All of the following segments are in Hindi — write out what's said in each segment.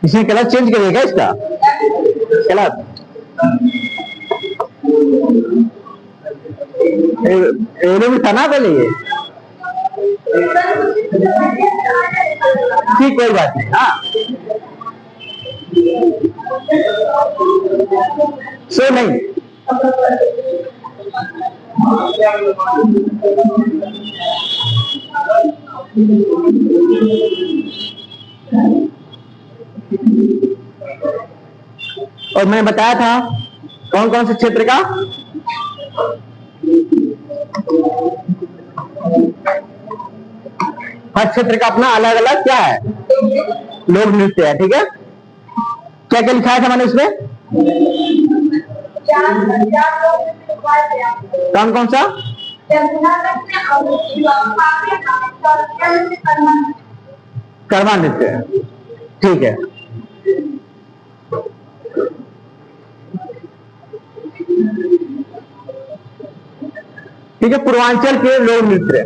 इसने कलर चेंज करिएगा इसका कलर। एलो में था ना पहले ये। ठीक, कोई बात नहीं। हाँ सो नहीं और मैंने बताया था कौन कौन से क्षेत्र का हर क्षेत्र का अपना अलग अलग क्या है लोक नृत्य है। ठीक है, क्या क्या लिखा था मैंने इसमें? कौन कौन सा? कर्मा नृत्य। ठीक है, ठीक है, पूर्वांचल के लोक नृत्य।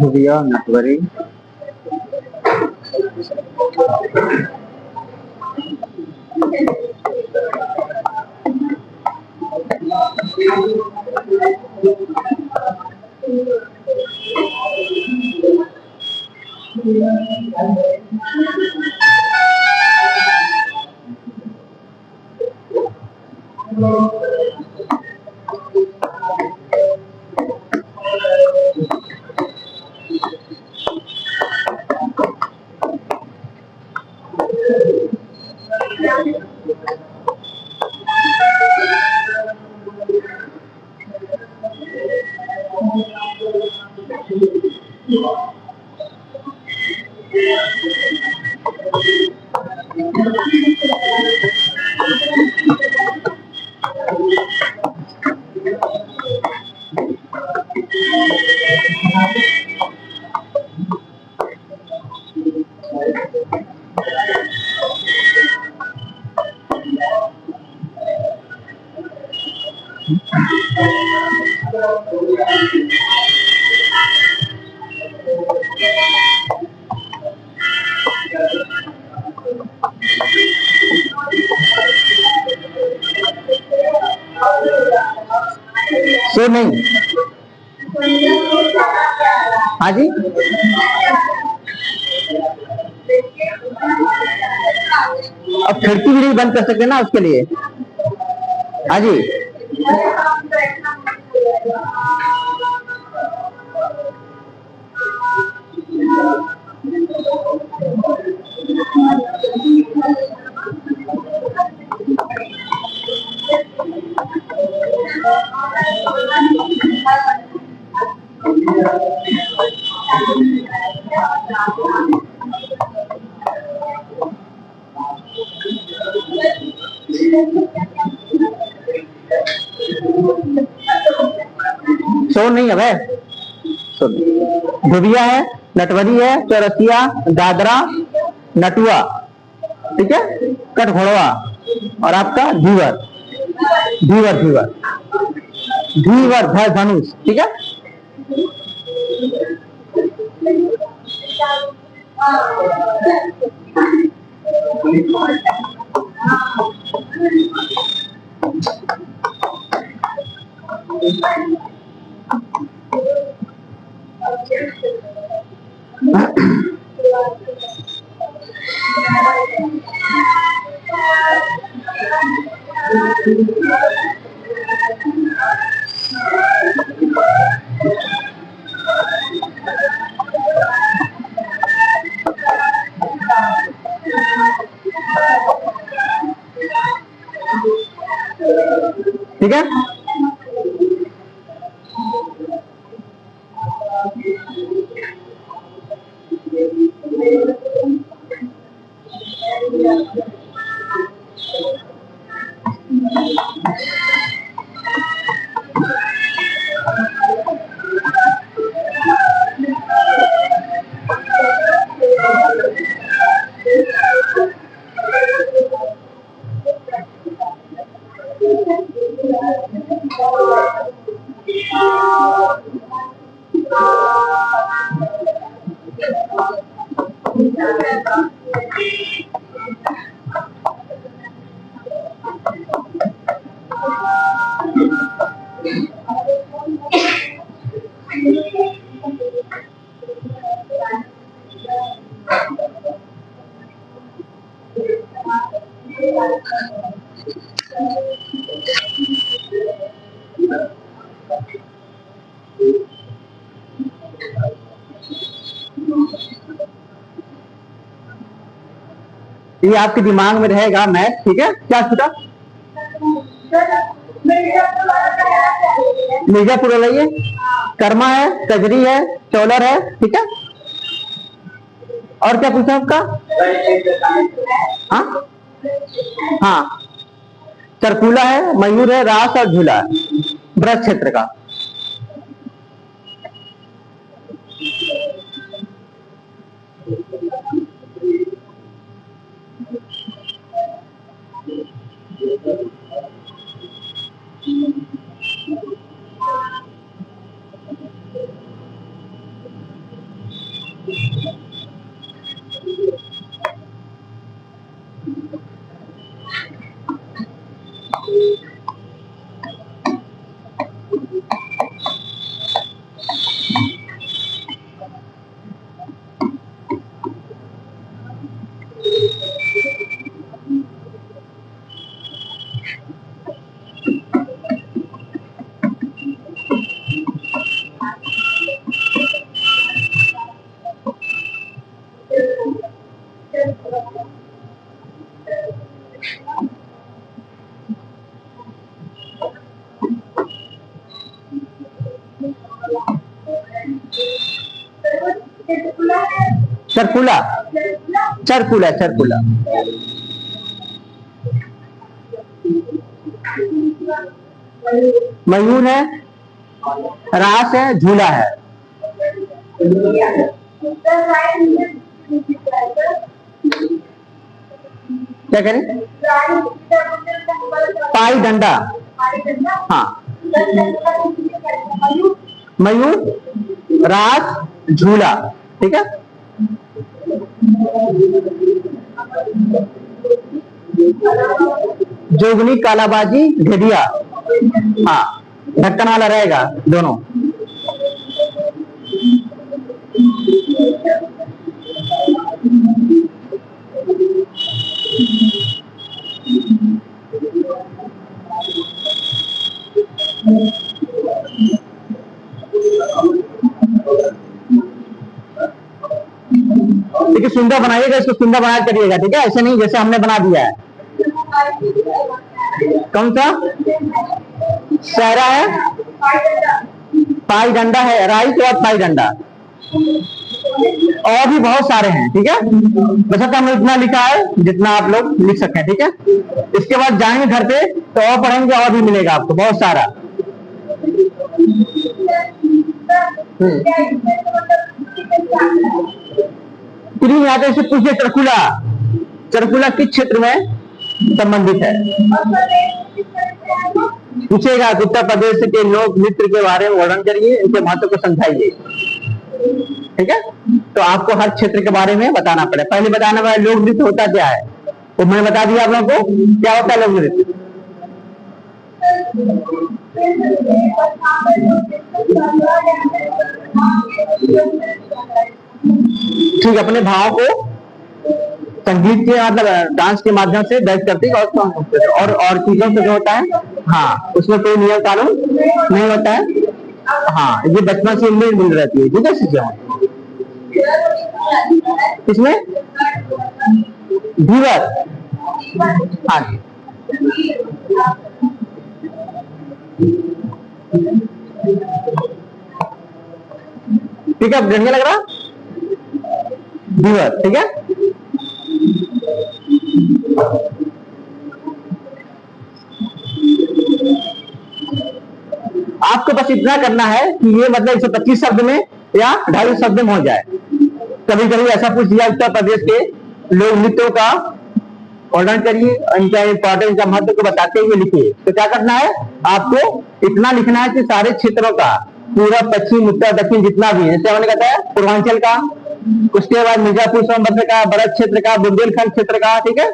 भुविया नटवरी सो नहीं। हाँ जी, अब खिड़की भी नहीं बंद कर सकते ना उसके लिए। हाँ जी, सो नहीं है। धुबिया है, नटवरी है, चौरसिया, दादरा, नटुआ, ठीक है, कटघोड़वा और आपका धीवर। धीवर धीवर धीवर धनुष। ठीक है, ठीक है। ये आपके दिमाग में रहेगा मैथ, ठीक है। क्या छूटा? मिर्जापुर है, कर्मा है, कजरी है, चौलर है, ठीक है। और क्या पूछा आपका? हाँ हाँ, चरकुला है, मयूर है, रास और झूला है, ब्रज क्षेत्र का। चरकुला, चरकुला, चरकुला। मयूर है, रास है, झूला है। क्या करें? पाई डंडा। हाँ, मयूर, रास, झूला, ठीक है। जोगनी, कालाबाजी, घेदिया। हाँ, ढक्कन वाला रहेगा दोनों। देखिए, सुंदर बनाइएगा, इसको सुंदर बना करिएगा, ठीक है। ऐसे नहीं जैसे हमने बना दिया है। कौन सा? सहरा है, पाई डंडा है, राई के बाद पाई डंडा, और भी बहुत सारे हैं, ठीक है। वैसे तो हमने इतना लिखा है जितना आप लोग लिख सकते हैं, ठीक है। इसके बाद जाएंगे घर पे तो और पढ़ेंगे, और भी मिलेगा आपको बहुत सारा। तीन यहाँ पे पूछिए, चरकुला, चरकुला किस क्षेत्र में संबंधित है? पूछेगा उत्तर प्रदेश के लोक नृत्य के बारे में वर्णन करिए, इनके महत्व को समझाइए, ठीक है। तो आपको हर क्षेत्र के बारे में बताना पड़े। पहले बताना पड़ेगा लोक नृत्य होता क्या है, तो मैंने बता दिया आप लोगों को क्या होता है लोक नृत्य। ठीक, अपने भाव को संगीत के मतलब डांस के माध्यम से दर्ज करती है, और चीजों से जो होता है, हाँ, उसमें कोई नियम कानून नहीं होता है। हाँ, ये बचपन से मिल रहती है, ठीक है चीजें। इसमें धीवर, हाँ जी, ठीक है, बढ़िया लग रहा धीवर, ठीक है। बस इतना करना है कि ये मतलब 125 शब्द में या 250 शब्द में हो जाए। कभी कभी ऐसा पूछ दिया उत्तर प्रदेश के लोक नृत्यों का वर्णन करिए, इनका इंपॉर्टेंस, इनका महत्व को बताते हुए लिखिए। तो क्या करना है, आपको इतना लिखना है कि सारे क्षेत्रों का, पूर्व पश्चिम उत्तर दक्षिण जितना भी है, जैसे हमने कहता है पूर्वांचल का, उसके बाद मिर्जापुर सोनभद्र का, भरत क्षेत्र का, बुंदेलखंड क्षेत्र का, ठीक है।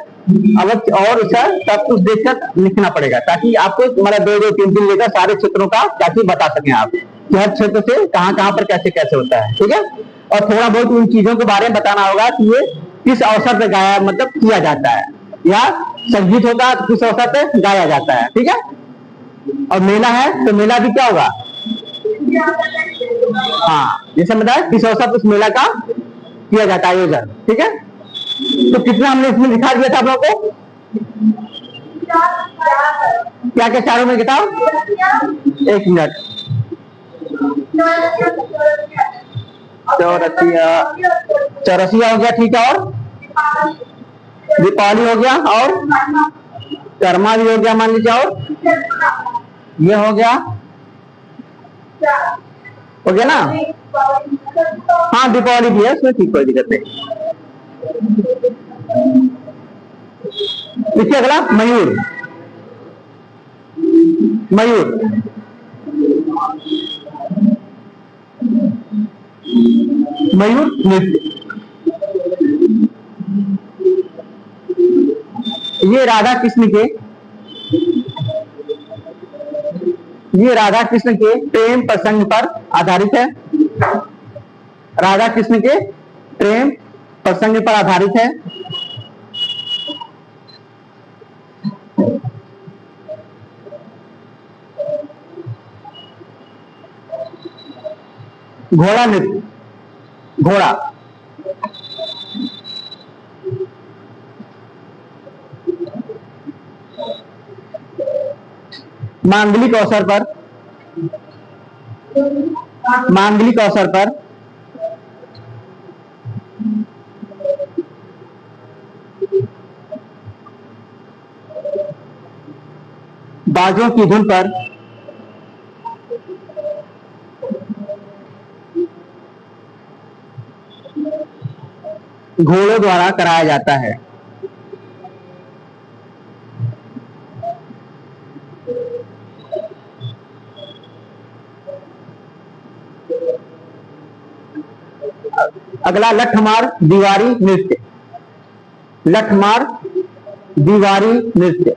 अब और सर सब कुछ देखकर लिखना पड़ेगा ताकि आपको मतलब 2-2 3-3 लेकर सारे क्षेत्रों का क्या चीज बता सकें आप कि हर क्षेत्र से कहां कहां पर कैसे कैसे होता है, ठीक है। और थोड़ा बहुत उन चीजों के बारे में बताना होगा कि ये किस अवसर पर गाया मतलब किया जाता है, या संगीत होता है तो किस अवसर पर गाया जाता है, ठीक है। और मेला है तो मेला भी क्या होगा, हाँ जैसे बताया किस अवसर पर उस मेला का किया जाता है आयोजन, ठीक है। तो कितना हमने इसमें दिखा दिया था आप लोगों को, क्या क्या चारों में बताओ, 1 मिनट। चौरसिया हो गया, ठीक है, और दीपावली हो गया, और कर्मा भी हो गया मान लीजिए, और ये हो गया ना, हाँ दीपावली भी है उसमें, ठीक, कोई दिक्कत नहीं। इसके अगला मयूर, मयूर मयूर नृत्य, ये राधा कृष्ण के, ये राधा कृष्ण के प्रेम प्रसंग पर आधारित है, राधा कृष्ण के प्रेम प्रसंग पर आधारित है। घोड़ा नृत्य, घोड़ा, मांगलिक अवसर पर, मांगलिक अवसर पर बाजों की धुन पर घोड़ों द्वारा कराया जाता है। अगला लठमार दीवारी नृत्य, लठमार दीवारी नृत्य,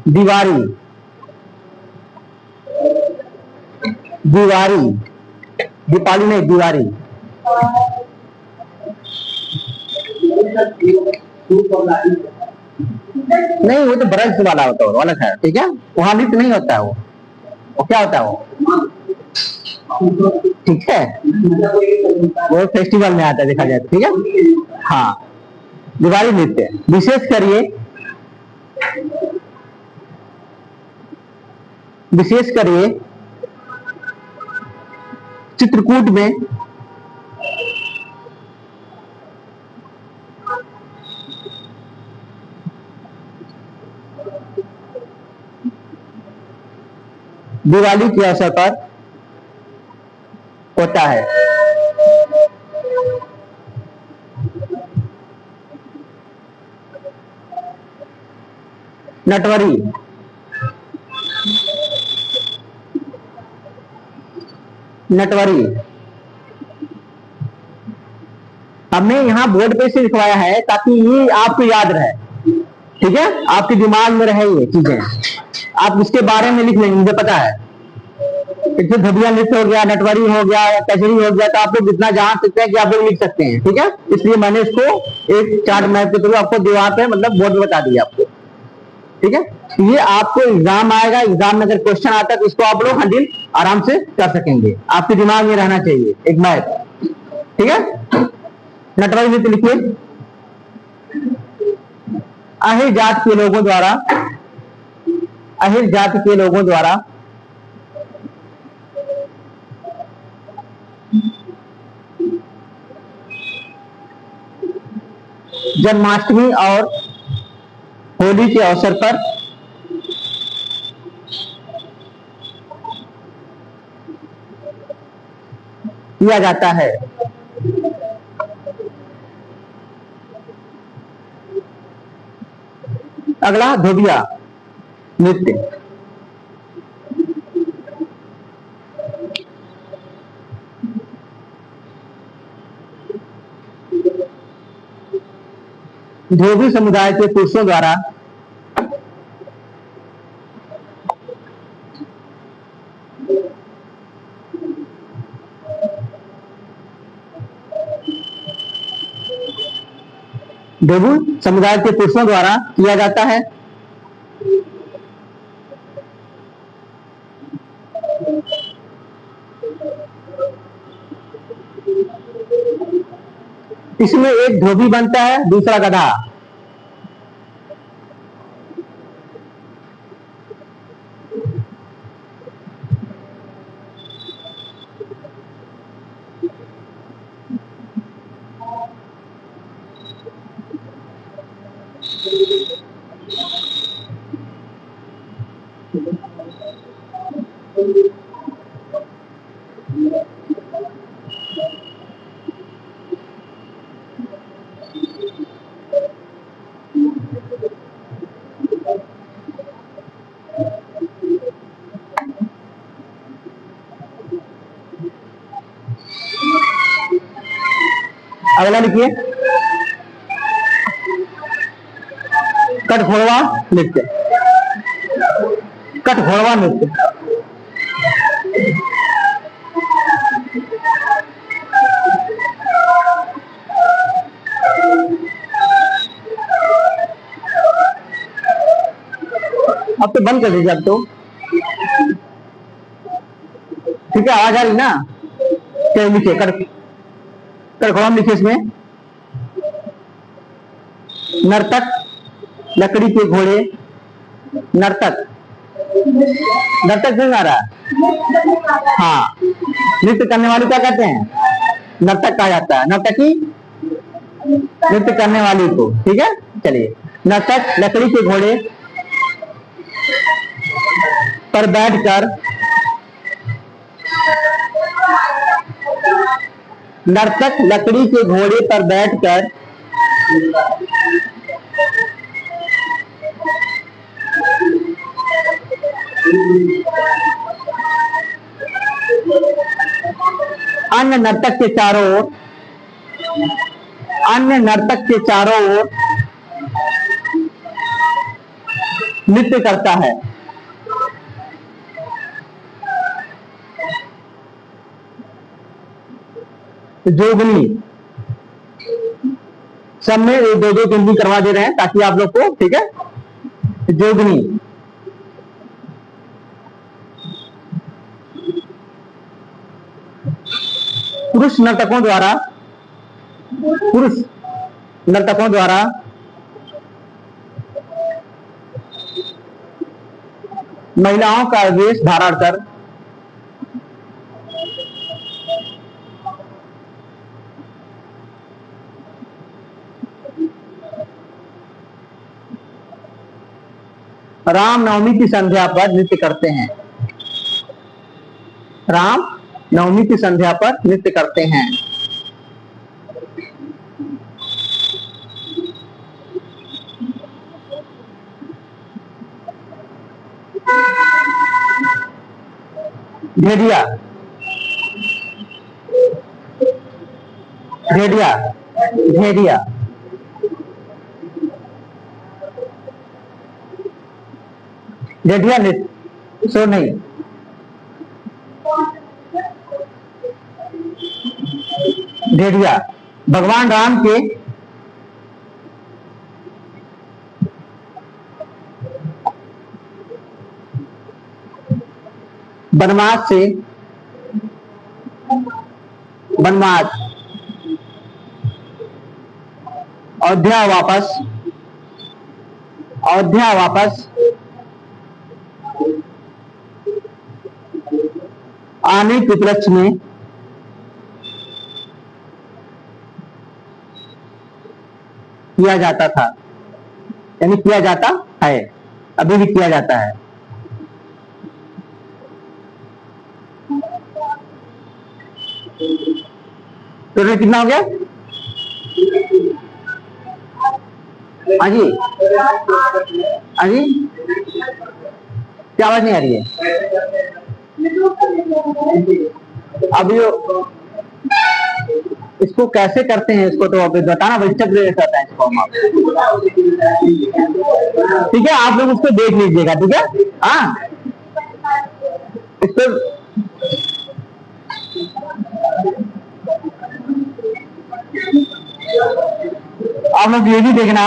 दीवारी, दीवारी, दीपावली नहीं, दीवारी। नहीं वो तो ब्रज वाला होता है, अलग है, ठीक है, वहां नृत्य नहीं होता है, वो क्या होता है वो, ठीक है, वो फेस्टिवल में आता है देखा जाए, ठीक है। हाँ दिवाली नृत्य विशेष करिए, विशेष करिए चित्रकूट में दिवाली के अवसर पर होता है। नटवरी, नटवरी हमने यहाँ बोर्ड पे से लिखवाया है ताकि ये आपको याद रहे, ठीक है, आपके दिमाग में रहे ये चीजें, आप इसके बारे में लिख लेंगे, मुझे पता है। जैसे धबिया नृत्य हो गया, नटवरी हो गया, कचरी हो गया, तो आप लोग जितना जान सकते हैं कि आप लोग लिख सकते हैं, ठीक है। इसलिए मैंने इसको एक चार्ट मैप के थ्रू आपको दीवार पे मतलब बोर्ड में बता दिया आपको, ठीक है। ये आपको एग्जाम आएगा, एग्जाम में अगर क्वेश्चन आता है तो इसको आप लोग हैंडल आराम से कर सकेंगे, आपके दिमाग में रहना चाहिए एक मैथ, ठीक है। नटवरी नृत्य लिखिए, अहिर जात के लोगों द्वारा, अहिर जाति के लोगों द्वारा जन्माष्टमी और होली के अवसर पर किया जाता है। अगला धोबिया नृत्य। धोबी समुदाय के पुरुषों द्वारा धोबी समुदाय के पुरुषों द्वारा किया जाता है। इसमें एक धोबी बनता है, दूसरा गधा। अगला लिखिए कठघोड़वा नृत्य। कठघोड़वा नृत्य। अब तो बंद कर दीजिए, अब तो ठीक है, आवाज आ रही ना। क्या लिखिए कठघोड़वा लिखिए। इसमें नर्तक लकड़ी के घोड़े। नर्तक नर्तक नहीं आ रहा है। हाँ, नृत्य करने वाले क्या कहते हैं? नर्तक कहा जाता है। नर्तकी नृत्य करने वाली को। ठीक है, चलिए। नर्तक लकड़ी के घोड़े पर बैठकर नर्तक लकड़ी के घोड़े पर बैठकर अन्य नर्तक के चारों ओर नृत्य करता है। जोगनी। सब में दो दो गिनती करवा दे रहे हैं ताकि आप लोग को, ठीक है। जोगनी पुरुष नर्तकों द्वारा महिलाओं का वेश धारण कर रामनवमी की संध्या पर नृत्य करते हैं। राम नवमी की संध्या पर नृत्य करते हैं। भेड़िया भेड़िया भेड़िया भेड़िया नृत्य। सो नहीं, भेड़िया भगवान राम के वनवास अयोध्या वापस आने के उपलक्ष्य में किया जाता था, यानी किया जाता है, अभी भी किया जाता है। टोटल कितना हो गया? हाँ जी, हाँ जी, क्या आवाज नहीं आ रही है? अब जो इसको कैसे करते हैं इसको तो अभी बताना, वेजिटेबल ग्रेड होता है इसको हम। ठीक है, आप लोग उसको देख लीजिएगा, ठीक है। हाँ, इसको आप लोग ये भी देखना,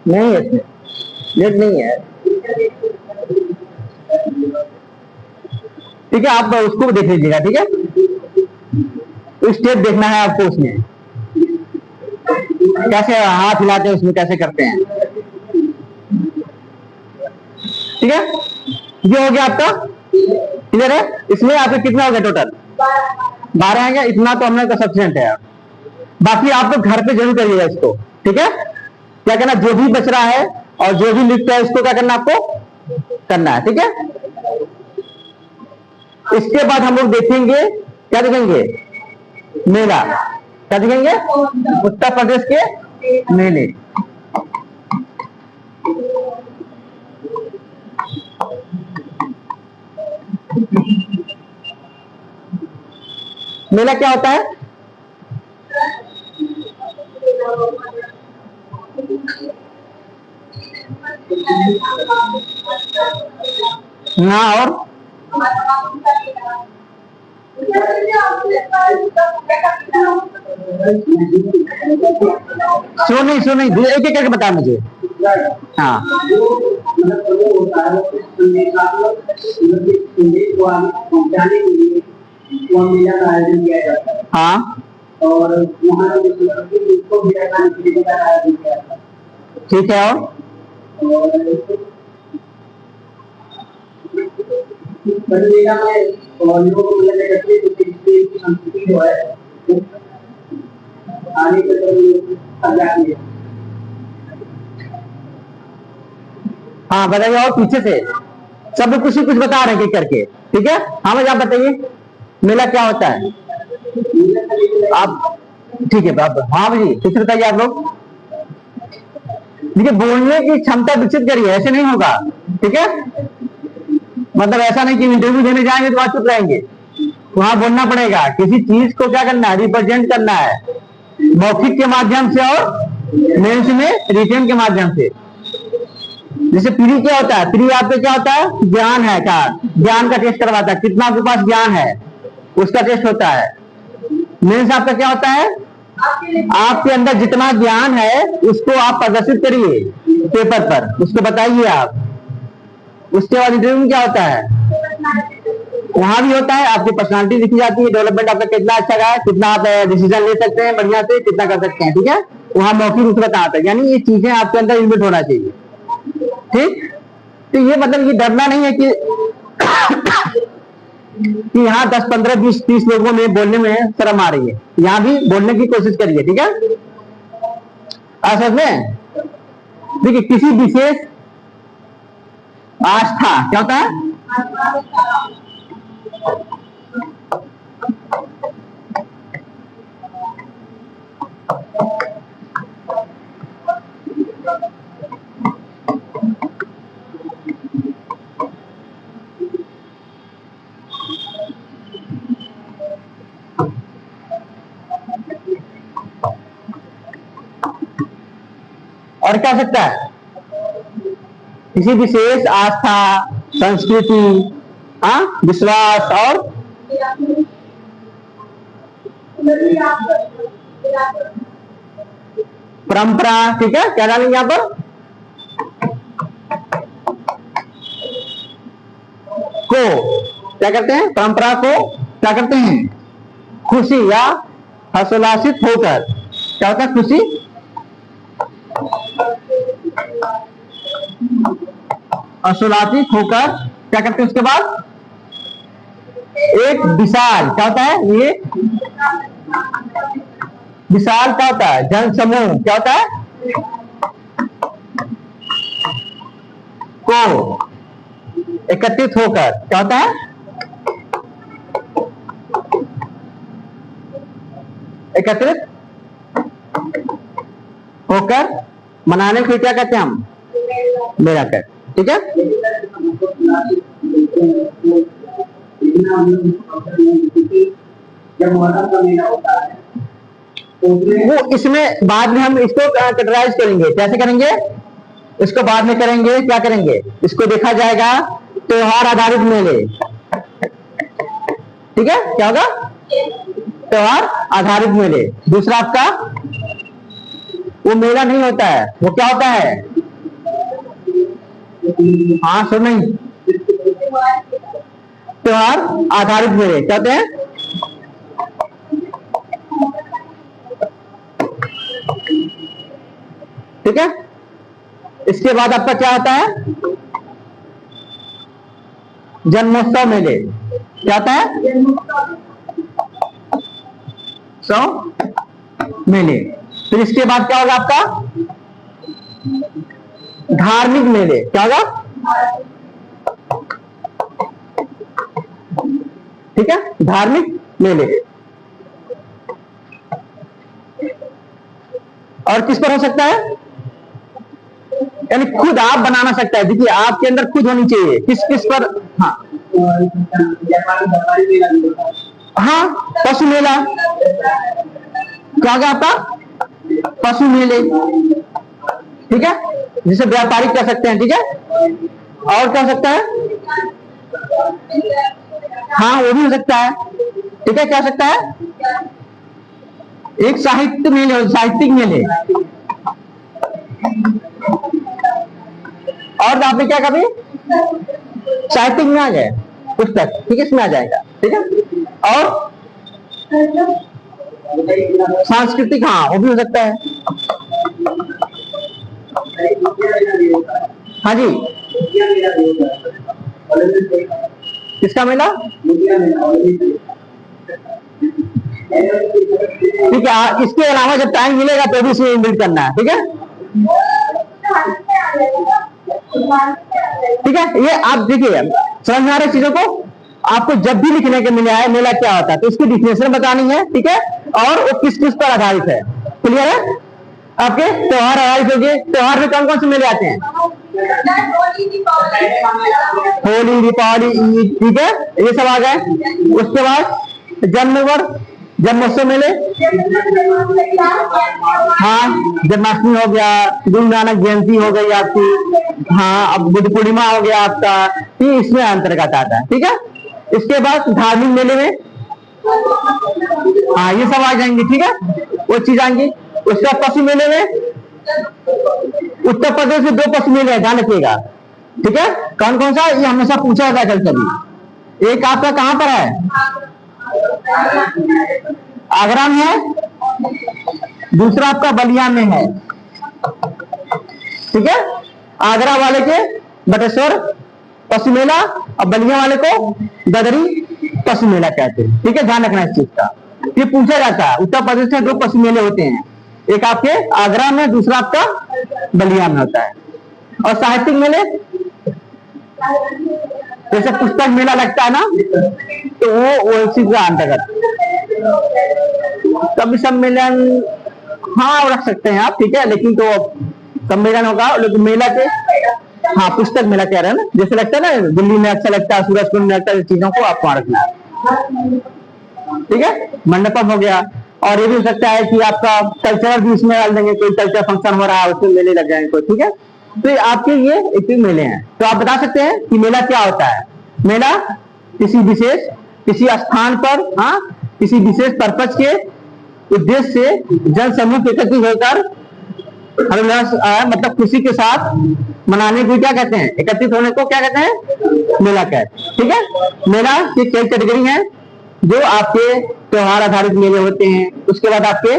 नहीं है इसमें लेट नहीं है। ठीक है, आप उसको भी देख लीजिएगा, ठीक है। स्टेप देखना है आपको, उसमें कैसे हाथ हिलाते हैं, उसमें कैसे करते हैं। ठीक है, ये हो गया आपका, क्लियर है। इसमें आपके कितना हो गया टोटल? 12 है। इतना तो हमने का सफिशिएंट है। बाकी आप लोग घर पे जरूर करिएगा इसको, ठीक है। क्या करना, जो भी बच रहा है और जो भी लिखता है इसको क्या करना, आपको करना है, ठीक है। इसके बाद हम लोग देखेंगे, क्या देखेंगे? मेला। क्या देखेंगे? उत्तर प्रदेश के मेले। मेला क्या होता है? हाँ, और सुनो नहीं एक एक करके बता मुझे। हाँ, हाँ, और ठीक है। और संस्कृति जो है आने हाँ, बताइए। और पीछे से सब कुछ ही कुछ बता रहे हैं करके, ठीक है। हाँ भाई, आप बताइए मेला क्या होता है आप? ठीक है, हाँ भाई, कुछ बताइए आप लोग। देखिए, बोलने की क्षमता विकसित करिए, ऐसे नहीं होगा, ठीक है। मतलब ऐसा नहीं कि इंटरव्यू देने जाएंगे तो वहां चुप रहेंगे, वहां बोलना पड़ेगा। किसी चीज को क्या करना है, रिप्रेजेंट करना है, मौखिक के माध्यम से और मेंस में रिटेन के माध्यम से। जैसे प्री क्या होता है? प्री आपके क्या होता है? ज्ञान है, क्या ज्ञान का टेस्ट करवाता है, कितना आपके पास ज्ञान है उसका टेस्ट होता है। मेंस आपका क्या होता है? आपके अंदर जितना ज्ञान है उसको आप प्रदर्शित करिए पेपर पर, उसको बताइए आप। उसके बाद इंटरव्यू क्या होता है? वहां भी होता है, आपकी पर्सनालिटी लिखी जाती है, डेवलपमेंट आपका कितना अच्छा रहा है, कितना आप डिसीजन ले सकते हैं बढ़िया से, कितना कर सकते हैं, ठीक है। वहां मौखिक रूप से बताता है, यानी ये चीजें आपके अंदर इन्वेट होना चाहिए, ठीक। तो ये मतलब ये डरना नहीं है कि यहाँ 10, 15, 20, 30 लोगों में बोलने में शर्म आ रही है, यहाँ भी बोलने की कोशिश करिए, ठीक है। असल में देखिए, किसी विशेष आस्था क्या होता है? और क्या सकता है? किसी विशेष आस्था, संस्कृति, हाँ, विश्वास और परंपरा, ठीक है। क्या डालेंगे यहाँ पर? को क्या करते हैं? परंपरा को क्या करते हैं? खुशी या हर्षोल्लासित होकर क्या होता है? खुशी। आह्लादित होकर क्या करते हैं उसके बाद? एक विशाल, क्या होता है ये? विशाल क्या होता है? जन समूह क्या होता है? को एकत्रित होकर क्या होता है? एकत्रित होकर मनाने को क्या कहते हैं हम? मेला कर। ठीक है, वो इसमें बाद में हम इसको कैटेगराइज करेंगे। कैसे करेंगे इसको? बाद में करेंगे। क्या करेंगे इसको? देखा जाएगा त्योहार आधारित मेले। ठीक है, क्या होगा? त्योहार आधारित मेले। दूसरा आपका वो मेला नहीं होता है, वो क्या होता है? हाँ सुन नहीं, त्योहार आधारित मेले क्या होते हैं? ठीक है, इसके बाद आपका क्या होता है? जन्मोत्सव मेले। क्या होता है? सो मेले। फिर इसके बाद क्या होगा आपका? धार्मिक मेले। क्या होगा? ठीक है, धार्मिक मेले। और किस पर हो सकता है? यानी खुद आप बनाना सकता है। देखिए आपके अंदर खुद होनी चाहिए। किस किस पर? हाँ हाँ, पशु मेला। क्या होगा आपका? पशु मेले। ठीक है, जिसे व्यापारिक कह सकते हैं। ठीक है, और क्या हो सकता है? हाँ वो भी हो सकता है। ठीक है, क्या हो सकता है? एक साहित्य मेले, साहित्यिक मेले। और आपने क्या कभी साहित्यिक में आ गए? पुस्तक। ठीक है, इसमें आ जाएगा। ठीक है, और सांस्कृतिक, हाँ वो भी हो सकता है। हाँ जी, किसका मेला? ठीक है, इसके अलावा जब टाइम मिलेगा तो भी इसमें इन्विट करना है। ठीक है, ठीक है, ये आप देखिए समझ में आ रही चीजों को। आपको जब भी लिखने के मिले आए मेला क्या होता है तो उसकी डिफिनेशन बतानी है। ठीक है, और वो किस किस पर आधारित है। क्लियर है? आपके त्योहार आधारित होंगे। त्योहार में कौन कौन से मेले आते हैं? होली, दीपावली, ईद। ठीक है, ये सब आ गए। उसके बाद जन्मोत्सव मेले। हाँ, जन्माष्टमी हो गया, गुरु नानक जयंती हो गई आपकी। हाँ, अब बुद्ध पूर्णिमा हो गया आपका। ये इसमें अंतर्गत आता है। ठीक है, इसके बाद धार्मिक मेले में हाँ ये सब आ जाएंगे। ठीक है, वो चीज आएंगी। उसका पशु मेले में उत्तर प्रदेश में 2 पशु मेले हैं, ध्यान रखिएगा। ठीक है, कौन कौन सा? ये हमेशा पूछा जाता है कभी। एक आपका कहां पर है? आगरा में है। दूसरा आपका बलिया में है। ठीक है, आगरा वाले के बटेश्वर पशु मेला और बलिया वाले को गदरी पशु मेला कहते हैं। ठीक है, ध्यान रखना इस चीज का। ये पूछा जाता है। उत्तर प्रदेश में 2 पशु मेले होते हैं, एक आपके आगरा में, दूसरा आपका बलिया में होता है। और साहित्यिक मेले जैसे पुस्तक मेला लगता है ना, तो वो उसी का अंतर्गत। कवि सम्मेलन हाँ रख सकते हैं आप। ठीक है, लेकिन तो सम्मेलन होगा, लेकिन मेला के हाँ पुस्तक मेला कह रहे हैं ना, जैसे लगता है ना दिल्ली में अच्छा लगता है, सूरजकुंड में लगता है, चीजों को आपको वहां रखना है। ठीक है, मंडपम हो गया। और ये भी हो सकता है कि आपका कल्चरल भी इसमें डाल देंगे, कोई कल्चर फंक्शन हो रहा है उसमें मेले लग जाएंगे। ठीक है, तो आपके ये एक मेले हैं। तो आप बता सकते हैं कि मेला क्या होता है? मेला किसी विशेष किसी स्थान पर हाँ किसी विशेष पर्पज के उद्देश्य से जन समूह एकत्रित होकर मतलब खुशी के साथ मनाने को क्या कहते हैं? एकत्रित होने को क्या कहते हैं? मेला कहते हैं। ठीक है, मेला की कई कैटेगरी है जो आपके त्योहार आधारित मेले होते हैं। उसके बाद आपके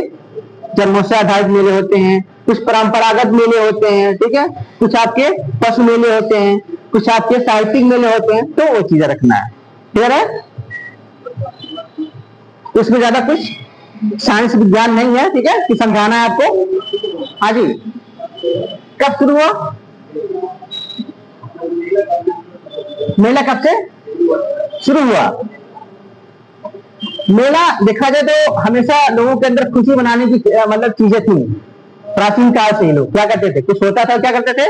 जन्मोत्सव आधारित मेले होते हैं, कुछ परंपरागत मेले होते हैं, ठीक है, कुछ आपके पशु मेले होते हैं, कुछ आपके साहित्यिक मेले होते हैं, तो वो चीजें रखना है। क्लियर है? उसमें ज्यादा कुछ साइंस विज्ञान नहीं है, ठीक है, कि समझाना है आपको। हाँ जी, कब शुरू हुआ मेला? कब से शुरू हुआ मेला? देखा जाए तो हमेशा लोगों के अंदर खुशी मनाने की मतलब चीजें थी। प्राचीन काल से ही लोग क्या करते थे, कुछ होता था क्या करते थे,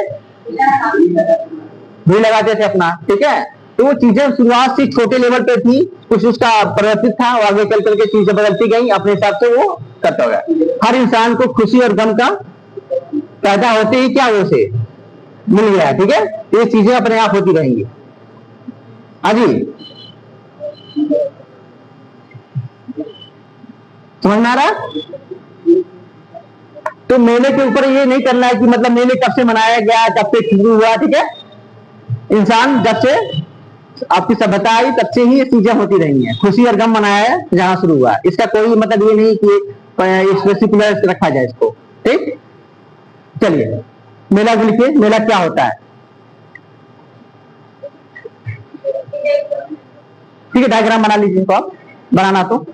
भीड़ लगाते थे अपना, ठीक है। तो वो चीजें शुरुआत से छोटे लेवल पे थी, कुछ उसका परिवर्तित था, और आगे चल करके चीजें बदलती गई, अपने हिसाब से वो करता गया। हर इंसान को खुशी और गम का पैदा होते ही क्या वो से मिल गया, ठीक है। ये चीजें अपने आप होती रहेंगी। हाँ जी, समझ में आ रहा है? तो मेले के ऊपर ये नहीं करना है कि मतलब मेले कब से मनाया गया, कब से शुरू हुआ, ठीक है। इंसान जब से आपकी सभ्यता आई तब से ही ये चीजें होती रही हैं। खुशी और गम मनाया है जहां शुरू हुआ, इसका कोई मतलब ये नहीं कि स्पेसिफिक रखा जाए इसको, ठीक। चलिए मेला को लिखिए, मेला क्या होता है, ठीक है। डायग्राम बना लीजिए, तो आप बनाना तो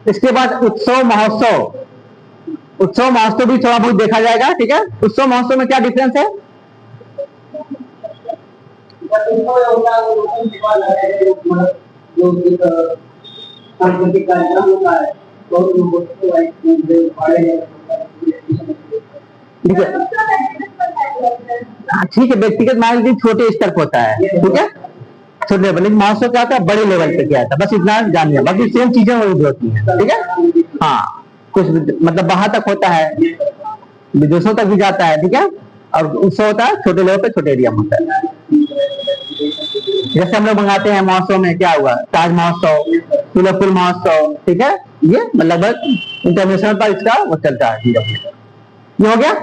इसके बाद उत्सव महोत्सव। उत्सव महोत्सव भी थोड़ा बहुत देखा जाएगा, ठीक है। उत्सव महोत्सव में क्या डिफरेंस है? सांस्कृतिक कार्यक्रम होता है, बहुत लोगों ठीक है, व्यक्तिगत मान लीजिए छोटे स्तर पर होता है, ठीक है, छोटे लेवल। लेकिन महोत्सव क्या होता है, बड़े लेवल पे किया जाता है, बस इतना जान लिया, बाकी सेम चीजें वही होती हैं, ठीक है। हाँ, कुछ मतलब बाहर तक होता है, विदेशों तक भी जाता है, ठीक है। और उत्सव होता है छोटे लेवल पे, छोटे एरिया में होता है। जैसे हम लोग मंगाते हैं महोत्सव में, क्या हुआ, ताज महोत्सव, फूलपुर महोत्सव, ठीक है। ये लगभग इंटरनेशनल पर इसका वो चलता है। ये हो गया,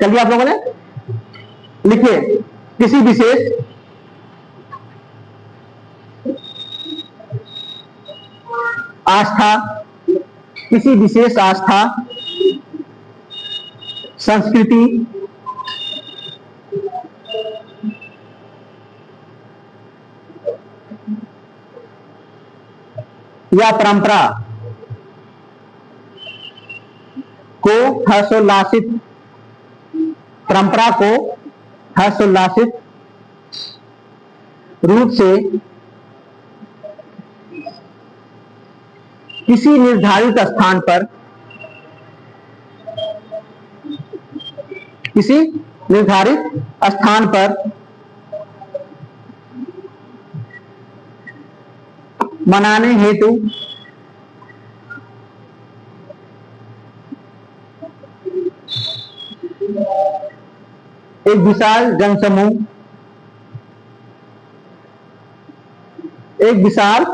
चल दिया आप लोगों ने। लिखिए, किसी विशेष आस्था, किसी विशेष आस्था, संस्कृति, या परंपरा को हर्षोल्लासित, परंपरा को हर्षोल्लासित रूप से किसी निर्धारित स्थान पर, किसी निर्धारित स्थान पर मनाने हेतु एक विशाल जनसमूह, एक विशाल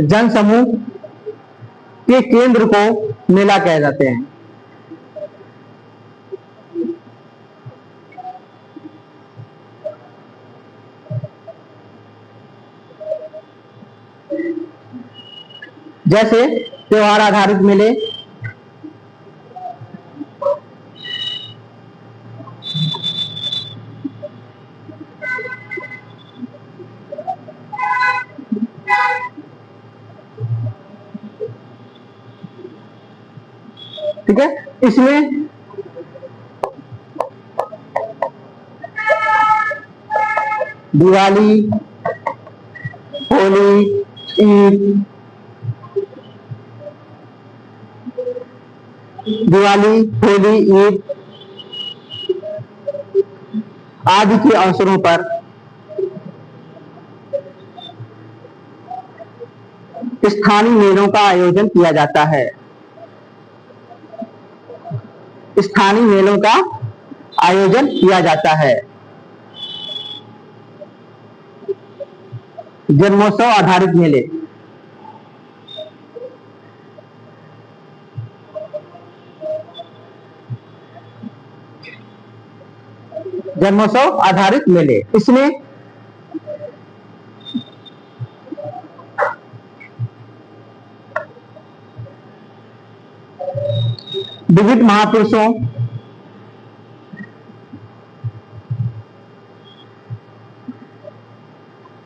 जनसमूह के केंद्र को मेला कहे जाते हैं। जैसे त्योहार आधारित मेले, ठीक है। इसमें दिवाली, होली, ईद, दिवाली, होली, ईद आदि के अवसरों पर स्थानीय मेलों का आयोजन किया जाता है। स्थानीय मेलों का आयोजन किया जाता है। जन्मोत्सव आधारित मेले, जन्मोत्सव आधारित मेले, इसमें विविध महापुरुषों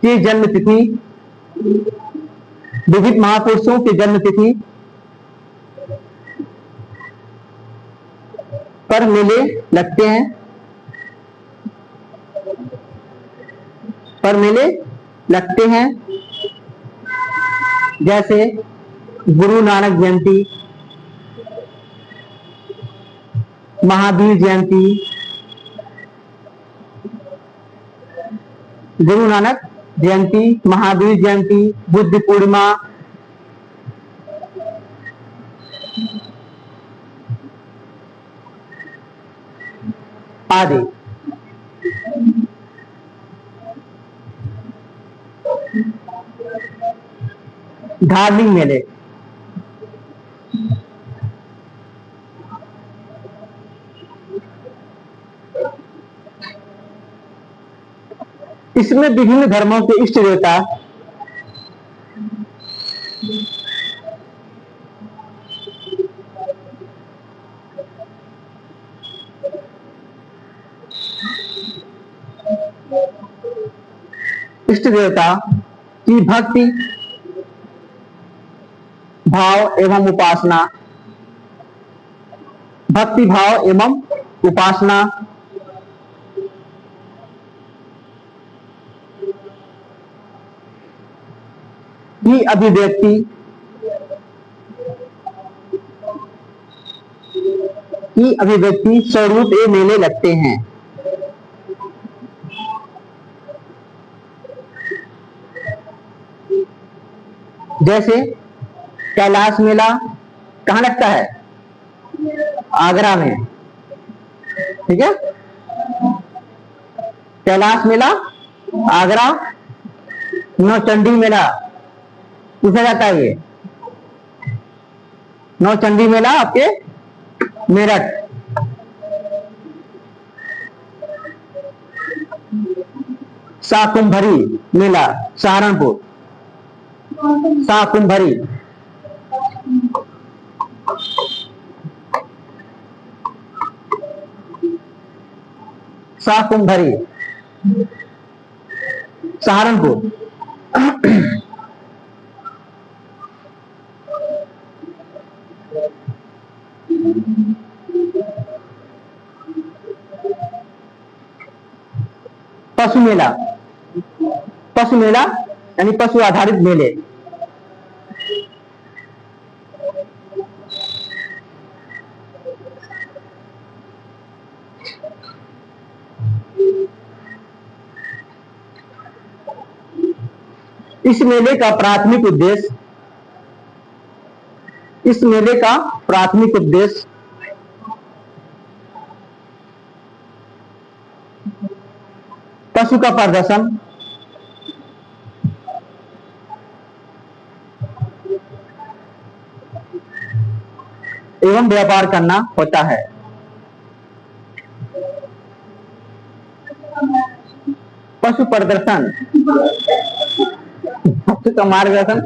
की जन्मतिथि, विविध महापुरुषों की जन्मतिथि पर मेले लगते हैं, पर मेले लगते हैं। जैसे गुरु नानक जयंती, महावीर जयंती, गुरु नानक जयंती, महावीर जयंती, बुद्ध पूर्णिमा, आदि। धार्मिक मेले, इसमें विभिन्न धर्मों के इष्ट देवता की भक्ति भाव एवं उपासना, भक्ति भाव एवं उपासना की अभिव्यक्ति स्वरूप ये मेले लगते हैं। जैसे कैलाश मेला कहाँ लगता है? आगरा में, ठीक है। कैलाश मेला आगरा। नौचंडी मेला पूछा जाता है, ये नौचंडी मेला आपके मेरठ। शाकुंभरी मेला सहारनपुर, शाकुंभरी। शाकुंभरी सहारनपुर। पशु मेला, पशु मेला यानी पशु आधारित मेले। इस मेले का प्राथमिक उद्देश्य, इस मेले का प्राथमिक उद्देश्य पशु का प्रदर्शन एवं व्यापार करना होता है। पशु प्रदर्शन, पशु का मार्गदर्शन,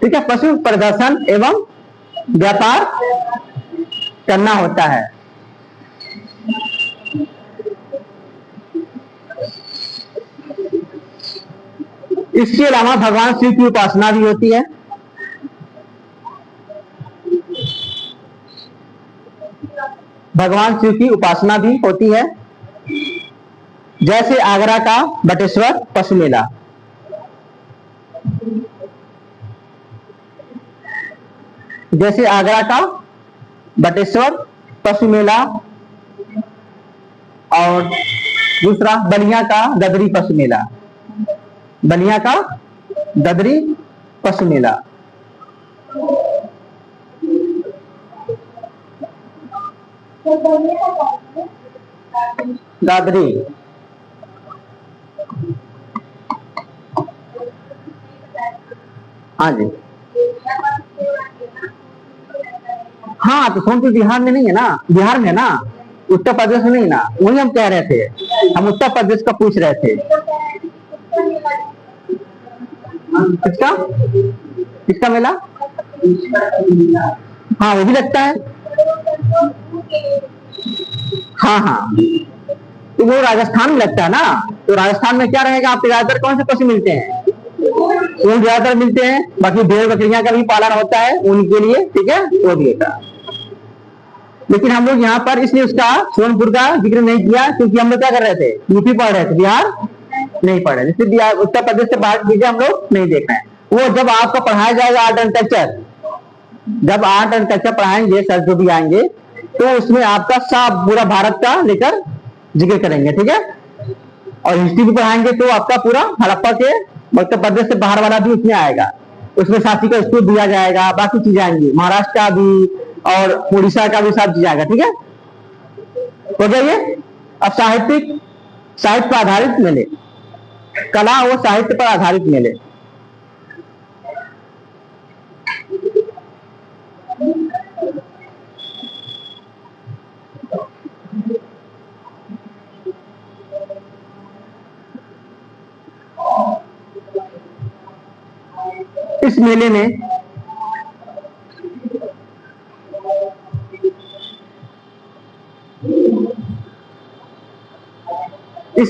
ठीक है। पशु प्रदर्शन एवं व्यापार करना होता है। इसके अलावा भगवान शिव की उपासना भी होती है। भगवान शिव की उपासना भी होती है। जैसे आगरा का बटेश्वर पशु मेला, जैसे आगरा का बटेश्वर पशु मेला, और दूसरा बलिया का गदरी पशु मेला। बलिया का ददरी पशु मेला। दादरी, हाँ जी। हाँ तो सोनपुर बिहार में नहीं है ना, बिहार में है ना, उत्तर प्रदेश में नहीं ना, वही हम कह रहे थे, हम उत्तर प्रदेश का पूछ रहे थे। किसका किसका मेला? हाँ वो भी लगता है। हाँ हाँ तो वो राजस्थान में लगता है ना, तो राजस्थान में क्या रहेगा, आपके ज्यादातर कौन से पशु मिलते हैं? ऊँट ज्यादातर मिलते हैं, बाकी भेड़ बकरियां का भी पालन होता है उनके लिए, ठीक है, वो भी होता है। लेकिन हम लोग यहाँ पर इसलिए उसका सोनपुर का जिक्र नहीं किया क्योंकि हम लोग क्या कर रहे थे, यूपी पढ़ रहे थे, बिहार नहीं पढ़ रहे थे, बिहार उत्तर प्रदेश से बाहर चीजें हम लोग नहीं देख रहे हैं। वो जब आपको पढ़ाया जाएगा आर्ट एंड कल्चर, जब आर्ट एंड कल्चर पढ़ाएंगे सर जो भी आएंगे, तो उसमें आपका सब पूरा भारत का लेकर जिक्र करेंगे, ठीक है। और हिस्ट्री भी पढ़ाएंगे तो आपका पूरा हड़प्पा के उत्तर प्रदेश से बाहर वाला भी उसमें आएगा, उसमें सांची का स्कूल दिया जाएगा, बाकी चीजें आएंगी, महाराष्ट्र का भी और उड़ीसा का भी सब चीज आएगा, ठीक है। हो गया ये। अब साहित्य पर आधारित मेले, कला और साहित्य पर आधारित मेले। इस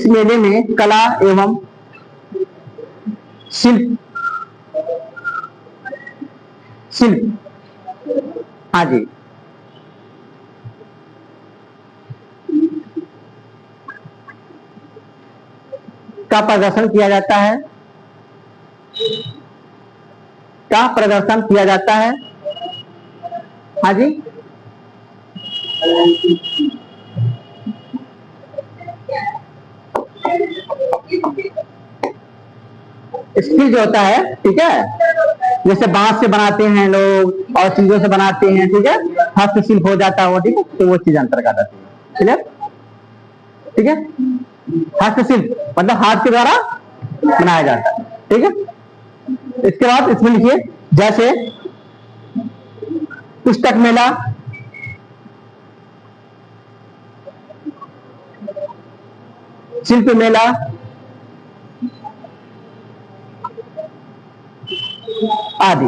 मेले में कला एवं शिल्प हाँ जी, का प्रदर्शन किया जाता है, हाँ जी। स्किल जो होता है, ठीक है, जैसे बांस से बनाते हैं लोग और चीजों से बनाते हैं, ठीक है, हस्तशिल्प हो जाता है वो, ठीक है, तो वो चीज अंतर्गत आती है, ठीक है। हस्तशिल्प मतलब हाथ के द्वारा बनाया जाता है, ठीक है। इसके बाद इसमें लिखिए, जैसे पुस्तक मेला, शिल्प मेला, आदि।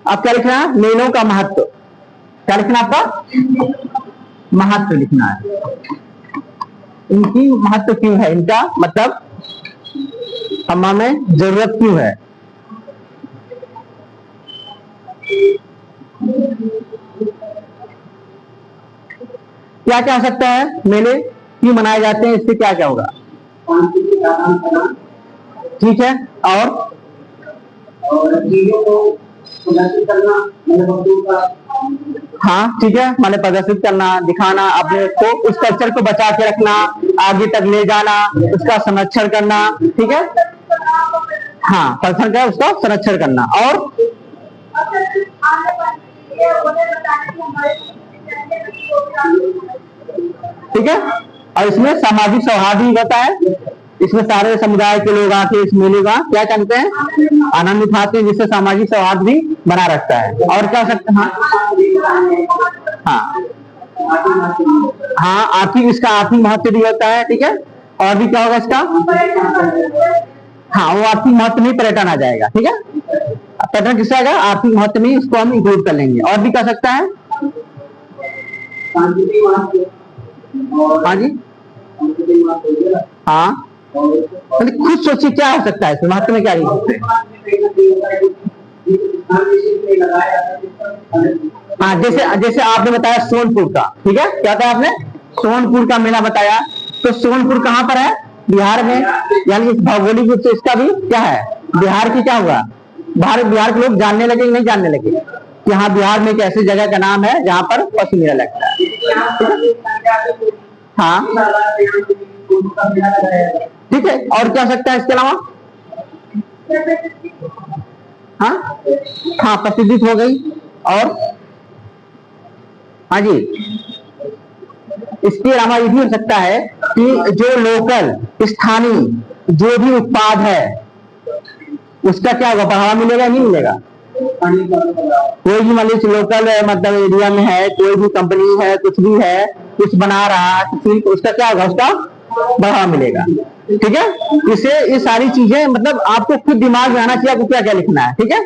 अब क्या लिखना है, मेलों का महत्व, क्या लिखना आपका, महत्व लिखना है, इनकी महत्व क्यों है, इनका मतलब हमें जरूरत क्यों है। क्या क्या हो सकता है, मेले क्यों मनाए जाते हैं, इससे क्या क्या होगा, ठीक है, और चीजों को प्रदर्शित करना, हाँ ठीक है, माने प्रदर्शित करना, दिखाना, अपने को उस कल्चर को बचा के रखना, आगे तक ले जाना, उसका संरक्षण करना, ठीक है, हाँ संरक्षण का उसका संरक्षण करना, और ठीक है। और इसमें सामाजिक सौहार्द भी होता है, इसमें सारे समुदाय के लोग आके इस मेले का क्या करते हैं, आनंद उठाते हैं, जिससे सामाजिक सौहार्द भी बना रहता है। और क्या सकते हैं, हाँ आर्थिक, इसका आर्थिक महत्व भी होता है, ठीक है। और भी क्या होगा इसका, हाँ वो आर्थिक महत्व में पर्यटन आ जाएगा, ठीक है, पर्यटन किससे आएगा, आर्थिक महत्व में, उसको हम इंक्लूड कर लेंगे। और भी क्या सकता है, हाँ जी, हाँ खुद सोचिए क्या हो सकता है इसमें, महत्व में क्या लिख सकते हैं, हाँ जैसे आपने बताया सोनपुर का, ठीक है, क्या था आपने, सोनपुर का मेला बताया, तो सोनपुर कहाँ पर है, बिहार में, यानी इस भौगोलिक रूप से इसका भी क्या है, बिहार की क्या हुआ, बिहार के लोग जानने लगे नहीं जानने लगे कि हाँ बिहार में एक ऐसी जगह का नाम है जहाँ पर पशु मेला लगता है। हाँ ठीक है, और क्या हो सकता है इसके अलावा? हाँ हाँ, प्रतिष्ठित हो गई। और हाँ जी, इसके अलावा ये भी हो सकता है कि जो लोकल स्थानीय जो भी उत्पाद है उसका क्या होगा, बढ़ावा मिलेगा नहीं मिलेगा? कोई भी मान लीजिए लोकल मतलब एरिया में है, कोई भी कंपनी है, कुछ भी है, कुछ बना रहा है, उसका क्या होगा, उसका बढ़ावा मिलेगा। ठीक है, इसे ये सारी चीजें मतलब आपको खुद दिमाग में आना चाहिए आपको क्या क्या लिखना है। ठीक है,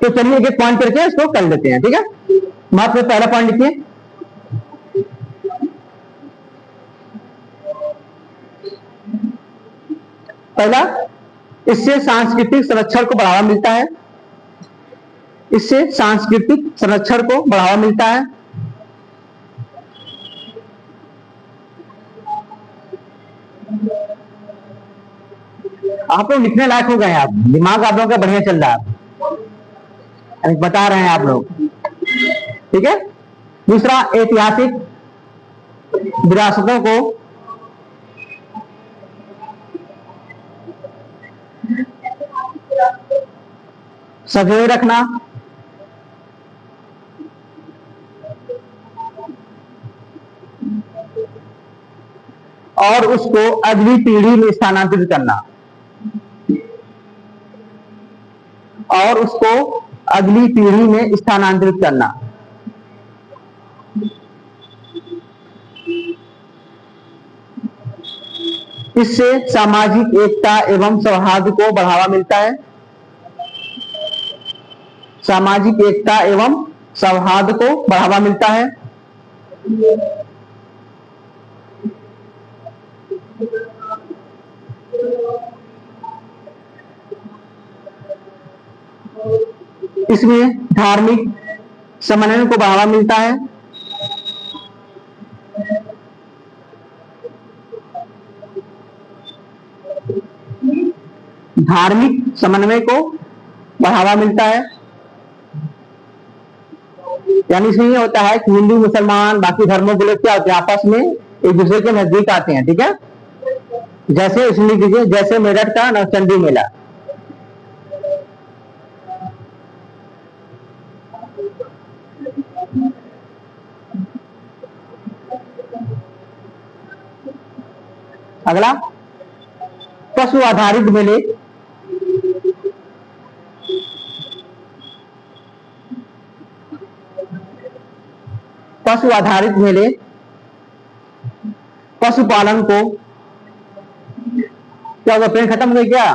तो चलिए एक एक पॉइंट करके इसको कर लेते हैं। ठीक है, मैं पहला पॉइंट लिखिए। पहला, इससे सांस्कृतिक संरक्षण को बढ़ावा मिलता है। इससे सांस्कृतिक संरक्षण को बढ़ावा मिलता है। आप लोग लिखने लायक हो गए, आप दिमाग आप लोगों का बढ़िया चल रहा है, बता रहे हैं आप लोग। ठीक है, दूसरा, ऐतिहासिक विरासतों को संजोए रखना और उसको अगली पीढ़ी में स्थानांतरित करना, और उसको अगली पीढ़ी में स्थानांतरित करना। इससे सामाजिक एकता एवं सौहार्द को बढ़ावा मिलता है। सामाजिक एकता एवं सौहार्द को बढ़ावा मिलता है। इसमें धार्मिक समन्वय को बढ़ावा मिलता है। धार्मिक समन्वय को बढ़ावा मिलता है, यानी इसमें ये होता है कि हिंदू मुसलमान बाकी धर्मों के लोग क्या होते हैं, आपस में एक दूसरे के नजदीक आते हैं। ठीक है, जैसे इसमें लीजिए, जैसे मेरठ का नवचंडी मेला, अगला, पशु आधारित मेले। पशु आधारित मेले पशुपालन को क्या होगा, पेड़ खत्म हो गए क्या?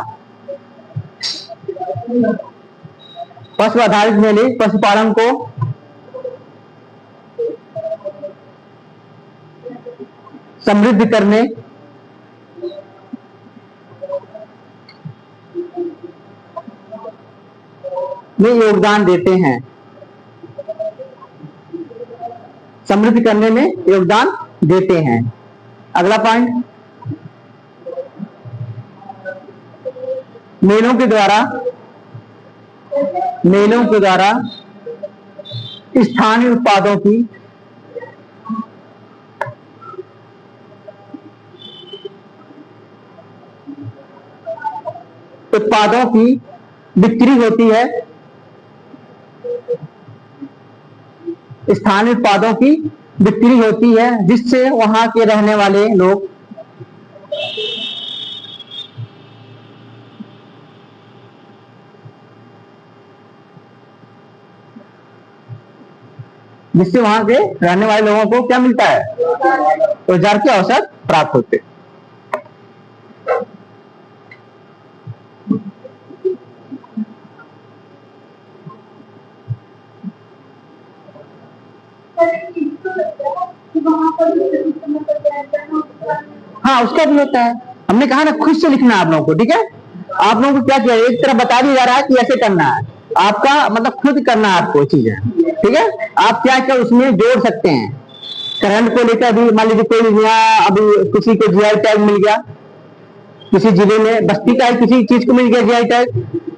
पशु आधारित मेले पशुपालन को समृद्ध करने में योगदान देते हैं। समृद्ध करने में योगदान देते हैं। अगला पॉइंट, मेलों के द्वारा स्थानीय उत्पादों की बिक्री होती है। स्थानीय उत्पादों की बिक्री होती है, जिससे वहां के रहने वाले लोग लोगों को क्या मिलता है, रोजगार के अवसर प्राप्त होते। हाँ, उसका भी होता है। हमने कहा ना खुद से लिखना आप लोगों को। ठीक है, आप लोगों को क्या किया, एक तरह बता दिया जा रहा है कि ऐसे करना है, आपका मतलब खुद करना है आपको चीजें। ठीक है, आप क्या क्या उसमें जोड़ सकते हैं। करंट को लेकर अभी मान लीजिए कोई यहाँ अभी किसी को जीआई टैग मिल गया, किसी जिले में बस्ती का किसी चीज को मिल गया जीआई टैग,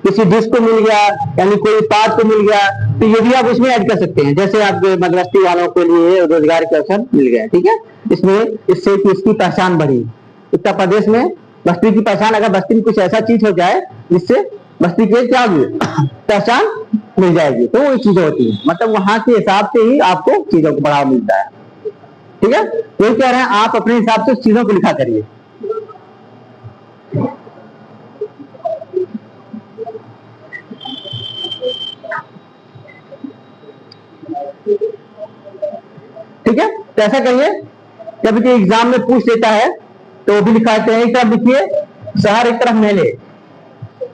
किसी डिश को मिल गया, यानी कोई उत्पाद को मिल गया, तो ये भी आप उसमें ऐड कर सकते हैं। जैसे आप मध्यस्थी वालों के लिए रोजगार के अवसर मिल गए, ठीक है। इसमें इससे कि इसकी पहचान बढ़ी। उत्तर प्रदेश में बस्ती की पहचान, अगर बस्ती में कुछ ऐसा चीज हो जाए जिससे बस्ती की क्या होगी पहचान मिल जाएगी, तो वो चीजें होती है। मतलब वहां के हिसाब से ही आपको चीजों को बढ़ावा मिलता है, ठीक है। ये कह रहे हैं आप अपने हिसाब से चीजों को लिखा करिए। ठीक है, तो ऐसा करिए। जब कि एग्जाम में पूछ लेता है तो भी लिखाते हैं। एक तरफ लिखिए शहर, एक तरफ मेले,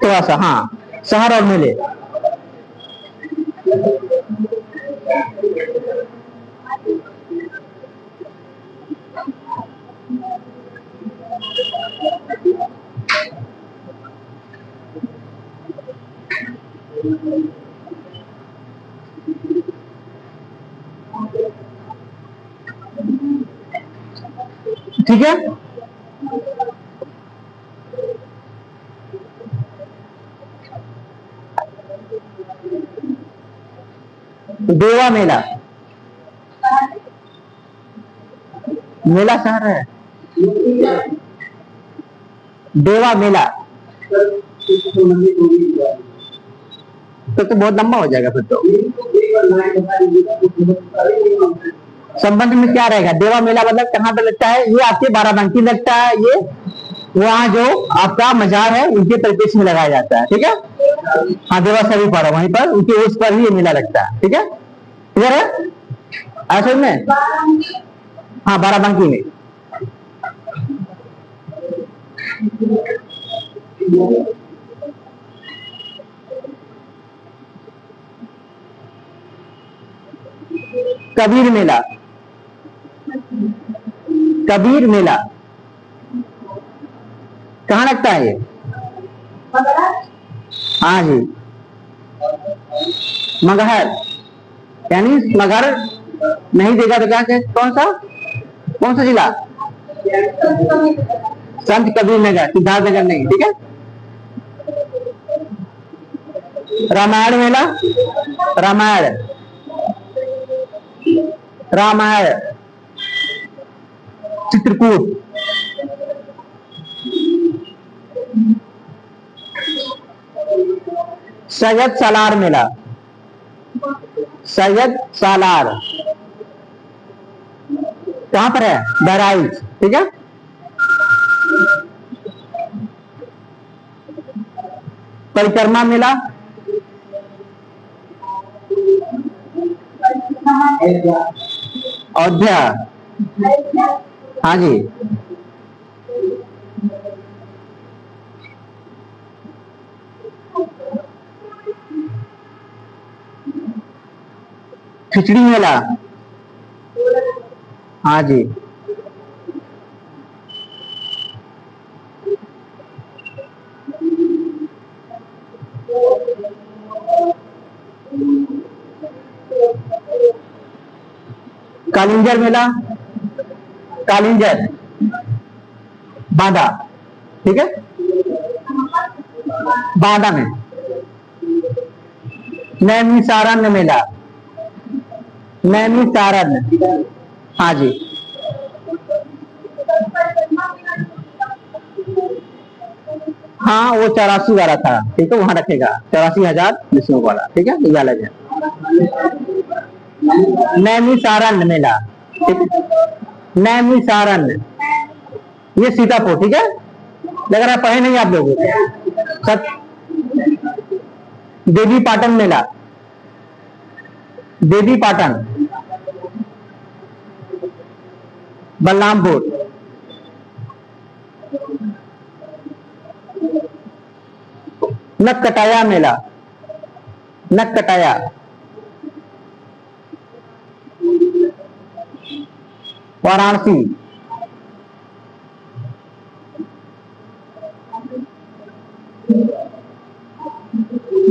थोड़ा सा, हाँ, शहर और मेले। ठीक है, देवा मेला, मेला शहर है, देवा मेला तो बहुत लंबा हो जाएगा फिर तो। संबंध में क्या रहेगा? देवा मेला मतलब कहाँ पे लगता है? ये आपके बाराबंकी लगता है। ये वहाँ जो आपका मजार है उनके परिपेक्ष में लगाया जाता है, ठीक है। हाँ, देवा सभी पारा वहीं पर उनके उस पर ही ये मेला लगता है, ठीक है। क्लियर है असल में? हाँ, बाराबंकी में। कबीर मेला, कबीर मेला कहाँ लगता है ये? हाँ जी, मगहर, यानी मगहर नहीं देगा तो क्या? कौन सा जिला? संत कबीर नगर, सिद्धार्थ नगर नहीं, ठीक है। रामायण मेला, रामायण, रामायण, चित्रकूट, सैयद सालार मेला, सैयद सालार कहां पर है? बहराइच, ठीक है। परिक्रमा मेला, अयोध्या, हाँ जी। खिचड़ी मेला, हाँ जी। कालिंजर मेला, कालिंजर, बांदा, ठीक है, बांदा में। नैमिषारण्य मेला, नैमिषारण्य, हाँ जी। हाँ, वो 84 वाला था, ठीक है, वहां रखेगा 84,000 विष्णु वाला, ठीक है, ये अलग है। नैमिषारण्य मेला, ठीक है, नैमिषारण्य, ये सीतापुर, ठीक है। लग रहा है पढ़े नहीं आप लोग। देवी पाटन मेला, देवी पाटन, बलरामपुर, नककटाया मेला, नककटाया, वाराणसी,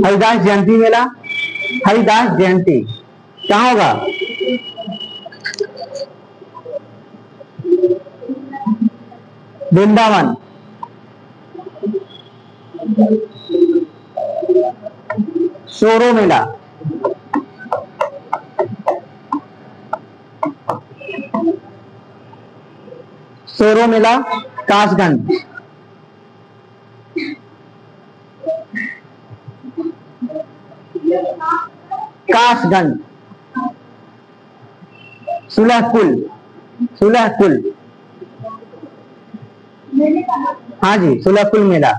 हरिदास जयंती मेला, हरिदास जयंती कहाँ होगा? वृंदावन, सोरो मेला, सोरो मेला, कासगंज, कासगंज, सुलहकुल, सुलहकुल, हाँ जी सुलहकुल मेला।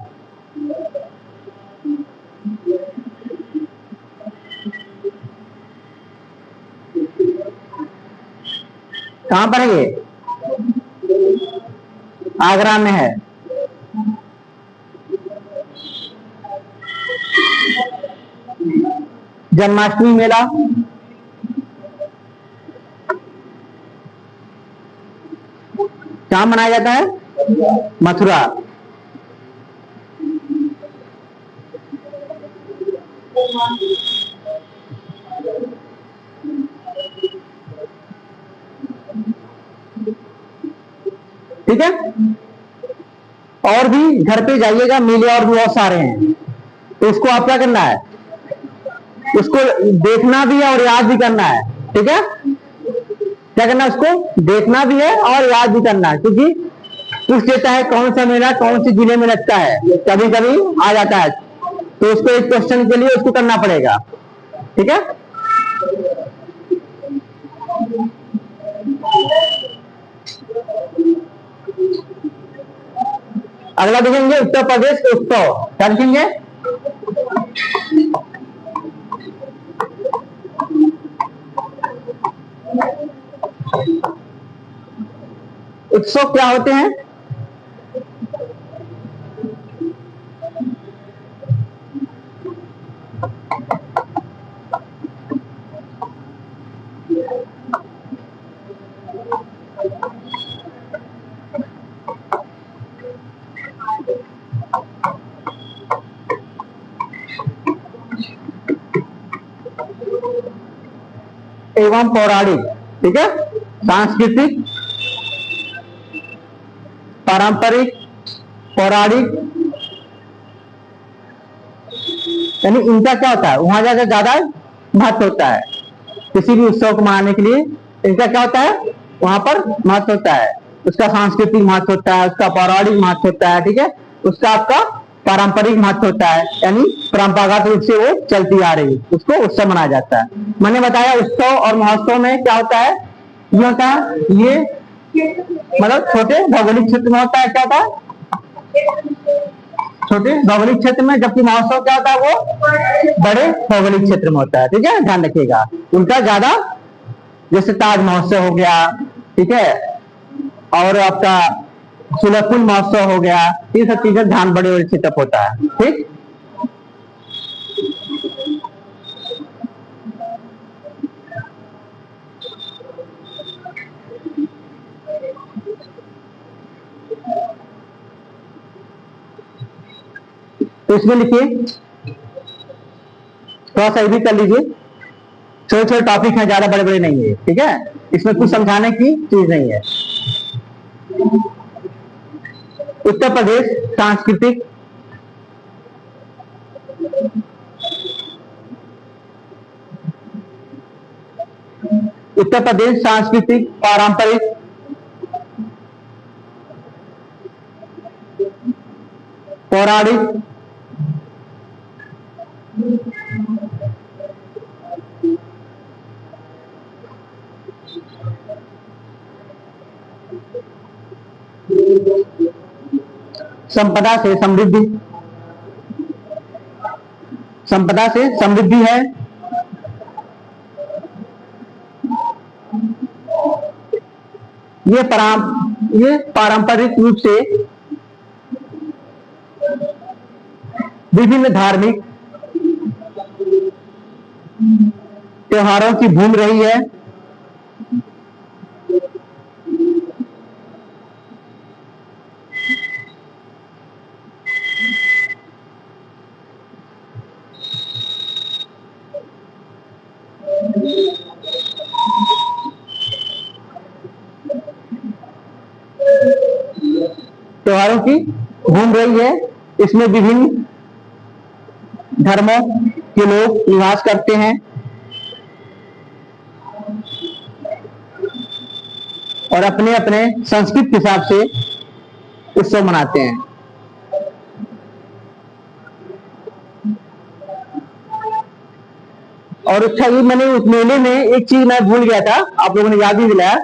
कहां पर है ये? आगरा में है। जन्माष्टमी मेला, कहां मनाया जाता है? मथुरा। ठीक है, और भी घर पे जाइएगा, मेले और भी बहुत सारे हैं, तो उसको आप क्या करना है, उसको देखना भी है और याद भी करना है। ठीक है, क्या करना है, उसको देखना भी है और याद भी करना है, क्योंकि पूछ देता है कौन सा मेला कौन से जिले में लगता है, कभी कभी आ जाता है, तो उसको एक क्वेश्चन के लिए उसको करना पड़ेगा। ठीक है, अगला देखेंगे उत्तर प्रदेश के उत्सव, क्या देखेंगे? उत्सव क्या होते हैं? एवं पौराणिक। ठीक है, सांस्कृतिक, पारंपरिक, पौराणिक, यानी इनका क्या होता है, वहां जाकर ज्यादा महत्व होता है। किसी भी उत्सव को मनाने के लिए इनका क्या होता है, वहां पर महत्व होता है, उसका सांस्कृतिक महत्व होता है, उसका पौराणिक महत्व होता है। ठीक है, उसका आपका पारंपरिक महत्व होता है, यानी परंपरागत रूप से वो चलती आ रही, उसको उत्सव मनाया जाता है। मैंने बताया उत्सव और महोत्सव में क्या होता है, ये होता है, ये मतलब छोटे भौगोलिक क्षेत्र में होता है, क्या होता है, छोटे भौगोलिक क्षेत्र में, जबकि महोत्सव क्या होता है, वो बड़े भौगोलिक क्षेत्र में होता है। ठीक है, ध्यान रखिएगा, उनका ज्यादा, जैसे ताज महोत्सव हो गया, ठीक है, और आपका सुलहकुल महोत्सव हो गया, ये सब चीजें ध्यान बड़े बड़े क्षेत्र पर होता है। ठीक, तो इसमें लिखिए, थोड़ा सा भी कर लीजिए, छोटे छोटे टॉपिक हैं, ज्यादा बड़े बड़े नहीं है। ठीक है, इसमें कुछ समझाने की चीज नहीं है। उत्तर प्रदेश सांस्कृतिक, उत्तर प्रदेश सांस्कृतिक, पारंपरिक, पौराणिक, संपदा से समृद्धि, संपदा से समृद्धि है, ये पारंपरिक रूप से विभिन्न धार्मिक त्योहारों की भूमि रही है। त्योहारों की भूमि रही है, इसमें विभिन्न धर्मों के लोग निवास करते हैं और अपने अपने संस्कृति के हिसाब से उत्सव मनाते हैं। और अच्छा, ये मैंने उस मेले में एक चीज मैं भूल गया था, आप लोगों ने याद ही दिलाया।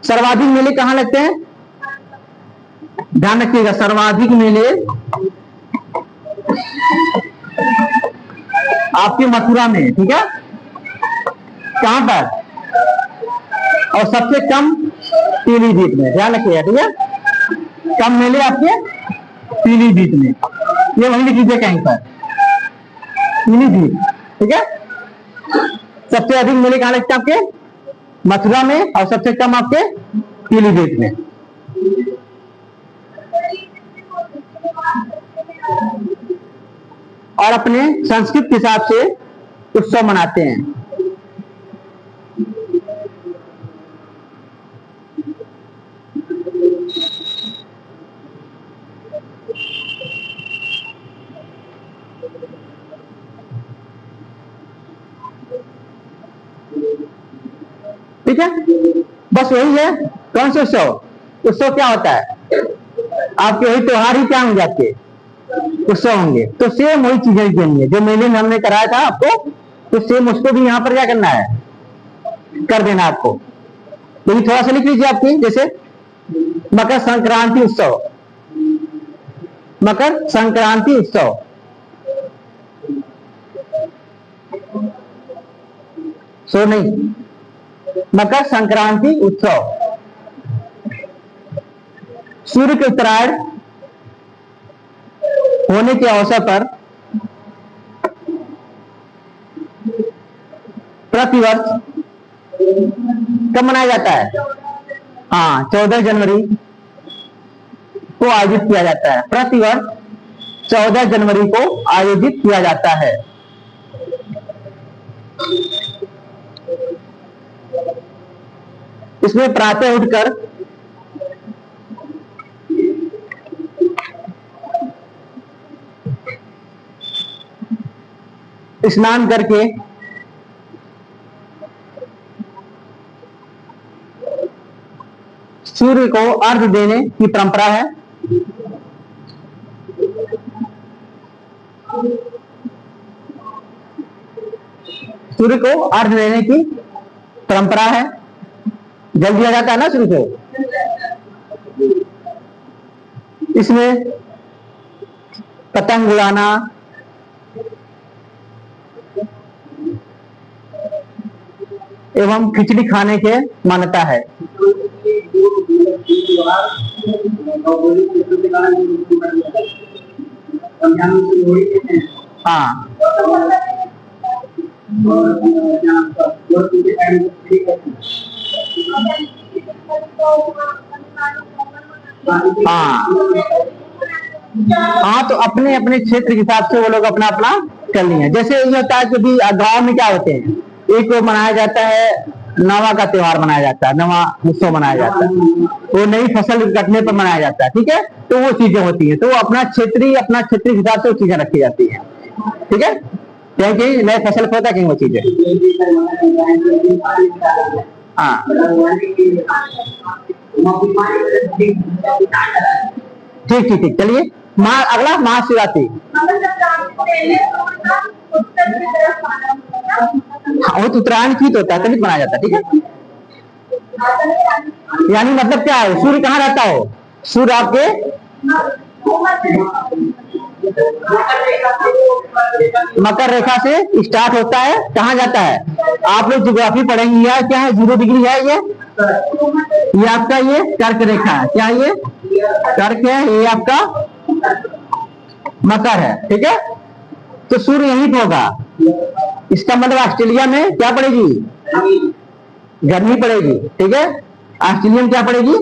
सर्वाधिक मेले कहाँ लगते हैं? ध्यान रखिएगा, सर्वाधिक मेले आपके मथुरा में, ठीक है? कहां पर? और सबसे कम पीलीभीत में, ध्यान रखिएगा, ठीक है? कम मेले आपके पीलीभीत में, ये वही लिख लीजिए कहीं पर, पीलीभीत, ठीक है? सबसे अधिक मेले कहां लगते हैं आपके? मथुरा में, और सबसे कम आपके पीलीभीत में। और अपने संस्कृत के हिसाब से उत्सव मनाते हैं। ठीक है, बस वही है। कौन से उत्सव? उत्सव क्या होता है? आपके वही त्योहार ही क्या होंगे, आपके उत्सव होंगे। तो सेम वही चीजें करनी है जो मेले में हमने कराया था आपको, तो सेम उसको भी यहाँ पर क्या करना है, कर देना आपको। तो ये थोड़ा सा लिख लीजिए आपकी, जैसे मकर संक्रांति उत्सव, मकर संक्रांति उत्सव, सो नहीं, मकर संक्रांति उत्सव। सूर्य के उत्तरायण होने के अवसर पर प्रतिवर्ष कब मनाया जाता है? हाँ, 14 जनवरी को आयोजित किया जाता है। प्रतिवर्ष 14 जनवरी को आयोजित किया जाता है। इसमें प्रातः उठकर स्नान करके सूर्य को अर्घ्य देने की परंपरा है। सूर्य को अर्घ्य देने की परंपरा है। जल दिया जाता है ना सूर्य को। इसमें पतंग उड़ाना, एवं खिचड़ी खाने के मान्यता है। हाँ, हाँ, तो अपने अपने क्षेत्र के हिसाब से वो लोग अपना अपना कर लिए। जैसे ये होता है कि गांव में क्या होते हैं, एक मनाया जाता है नवा का त्योहार मनाया जाता है, नवा उत्सव मनाया जाता है, वो नई फसल कटने पर मनाया जाता है, ठीक है? तो वो चीजें होती है, तो वो अपना क्षेत्रीय हिसाब से वो चीजें रखी जाती है, ठीक है? क्योंकि नए फसल होता है कहीं वो चीजें। हाँ, ठीक ठीक ठीक, चलिए। अगला महाशिवरात्रि। हाँ, वो तो उत्तरायण की तो होता है, तभी बनाया जाता है, ठीक है? यानी मतलब क्या है, सूर्य कहाँ रहता हो? सूर्य आपके मकर रेखा से स्टार्ट होता है, कहाँ जाता है? आप लोग ज्योग्राफी पढ़ेंगे, यार क्या है, 0 डिग्री है ये आपका, ये कर्क रेखा है। क्या ये कर्क है, ये आपका मकर है, ठीक है? तो सूर्य यहीं पे होगा। इसका मतलब ऑस्ट्रेलिया में क्या पड़ेगी? गर्मी पड़ेगी, ठीक है? ऑस्ट्रेलिया में क्या पड़ेगी?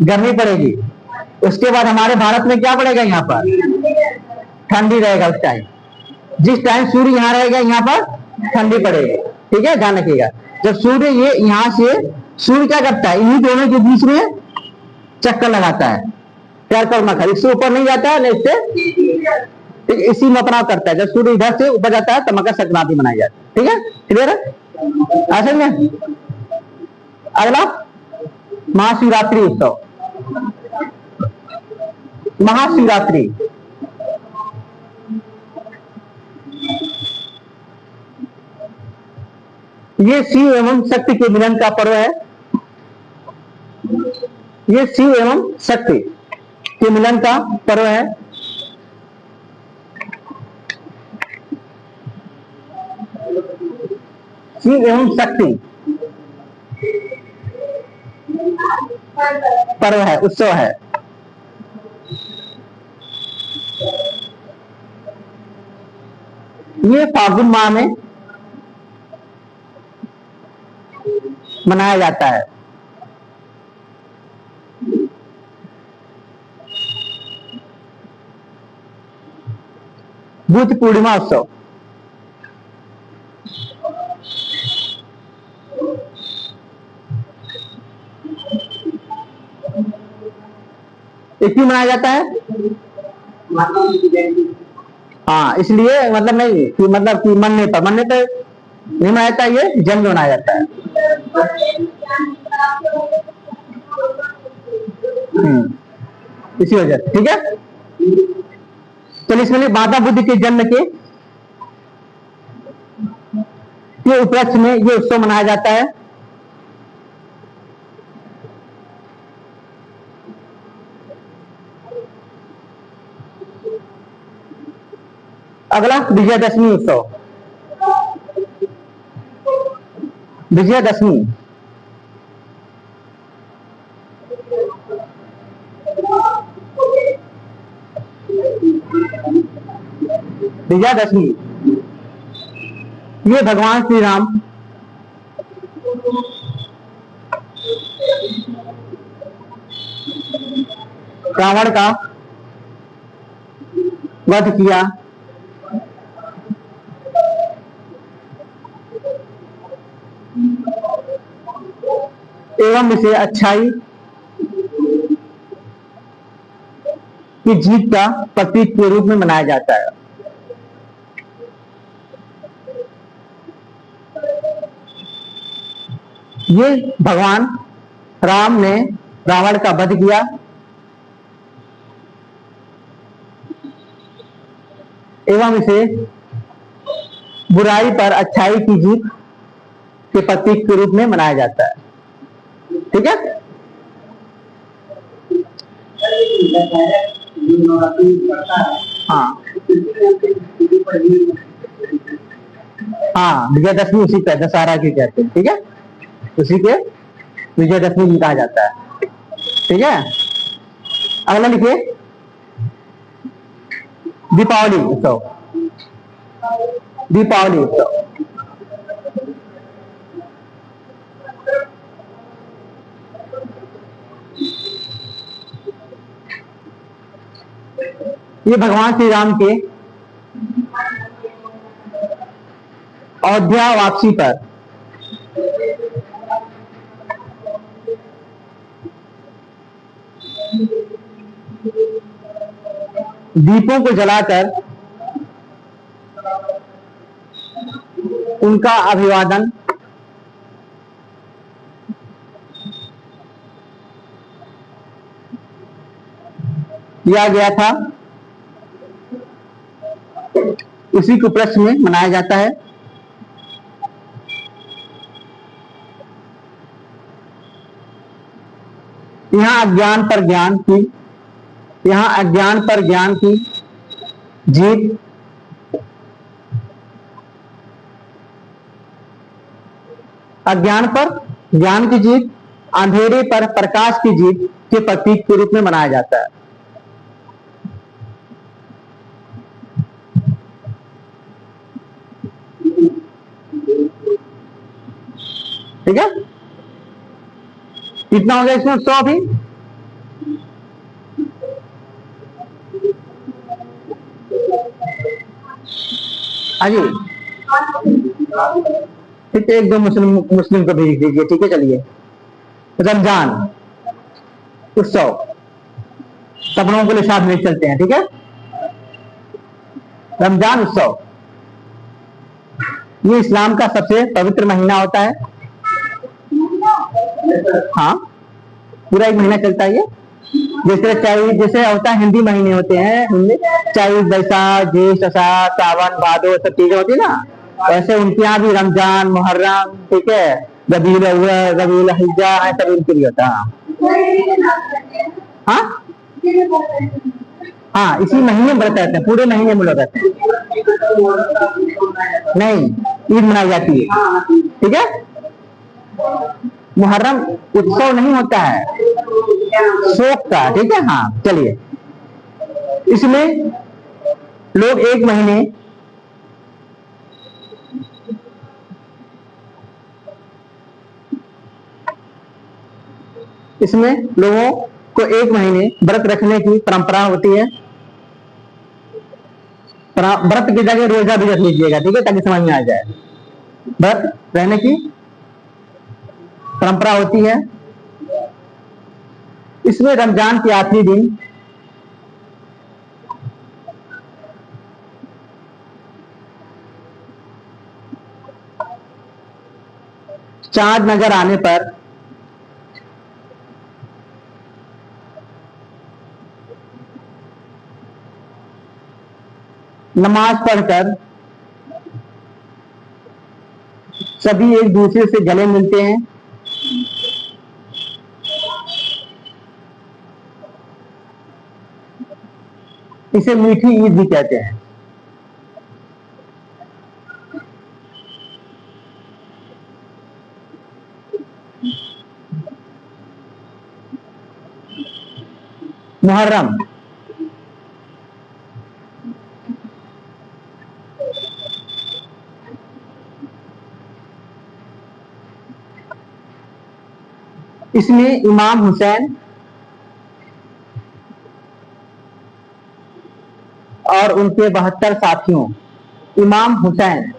गर्मी पड़ेगी। उसके बाद हमारे भारत में क्या पड़ेगा? यहाँ पर ठंडी रहेगा। उस टाइम, जिस टाइम सूर्य यहाँ रहेगा, यहाँ पर ठंडी पड़ेगी, ठीक है? ध्यान रखिएगा। जब सूर्य ये यहाँ से, सूर्य क्या करता है, इन्हीं दोनों के बीच में चक्कर लगाता है, कर्क और मकर, इससे ऊपर नहीं जाता है, नहीं इससे, ठीक, इसी में अपना करता है। जब सूर्य इधर से ऊपर जाता है तो मकर संक्रांति मनाई जाती है, ठीक है? क्लियर है? ऐसे में अगला महाशिवरात्रि उत्सव, महाशिवरात्रि। ये शिव एवं शक्ति के मिलन का पर्व है। ये शिव एवं शक्ति के मिलन का पर्व है। शिव एवं शक्ति पर्व है, उत्सव है। ये फागुन माह में मनाया जाता है। बुद्ध पूर्णिमा उत्सव, क्यों मनाया जाता है? हाँ, इसलिए मतलब नहीं कि मतलब कि मरने पर नहीं मनाया जाता, ये जन्म में मनाया जाता है। इसी वजह से, ठीक है। चलिए इसमें माता बुद्ध के जन्म के उपलक्ष्य में ये उत्सव मनाया जाता है। अगला विजयदशमी उत्सव, विजयदशमी। विजयदशमी ये भगवान श्री राम रावण का वध किया, एवं इसे अच्छाई की जीत का प्रतीक के रूप में मनाया जाता है। ये भगवान राम ने रावण का वध किया, एवं इसे बुराई पर अच्छाई की जीत के प्रतीक के रूप में मनाया जाता है। ठीक है। हाँ हाँ, विजयदशमी उसी का दशहरा की कहते हैं। ठीक है, उसी के विजयदशमी भी कहा जाता है। ठीक है, अगला लिखिए दीपावली उत्सव। दीपावली उत्सव ये भगवान श्री राम के अयोध्या वापसी पर दीपों को जलाकर उनका अभिवादन किया गया था, उसी के उपलक्ष्य में मनाया जाता है। यहाँ अज्ञान पर ज्ञान की जीत, अज्ञान पर ज्ञान की जीत, अंधेरे पर प्रकाश की जीत के प्रतीक के रूप में मनाया जाता है। ठीक है, कितना हो गया इसमें 100 भी? हाजी ठीक है, एक दो मुस्लिम को भेज दीजिए। ठीक है, चलिए रमजान उत्सव सब लोगों के लिए साथ में चलते हैं। ठीक है, रमजान उत्सव ये इस्लाम का सबसे पवित्र महीना होता है। हाँ, पूरा एक महीना चलता है ये। जैसे होता है हिंदी महीने होते हैं, हिंदी चैत बैसाख जेठ आषाढ़ सावन भादो सब चीजें होती है ना, ऐसे उनके यहाँ भी रमजान मुहर्रम, ठीक है, रबीउल अव्वल रबीउल हिज्जा ऐसा उनके लिए होता है। हाँ हाँ, इसी महीने में व्रत रहते हैं, पूरे महीने में लोग रहते हैं। नहीं, ईद मनाई जाती है, ठीक है। मुहर्रम उत्सव नहीं होता है, शोक का, ठीक है। हाँ चलिए, इसमें लोग एक महीने इसमें लोगों को एक महीने व्रत रखने की परंपरा होती है। व्रत की जगह रोजा भी रख लीजिएगा, ठीक है, ताकि समझ में आ जाए। व्रत रहने की परंपरा होती है। इसमें रमजान के आखिरी दिन चांद नजर आने पर नमाज पढ़कर सभी एक दूसरे से गले मिलते हैं। इसे मीठी ईद भी कहते हैं। मुहर्रम इसमें इमाम हुसैन और उनके 72 साथियों, इमाम हुसैन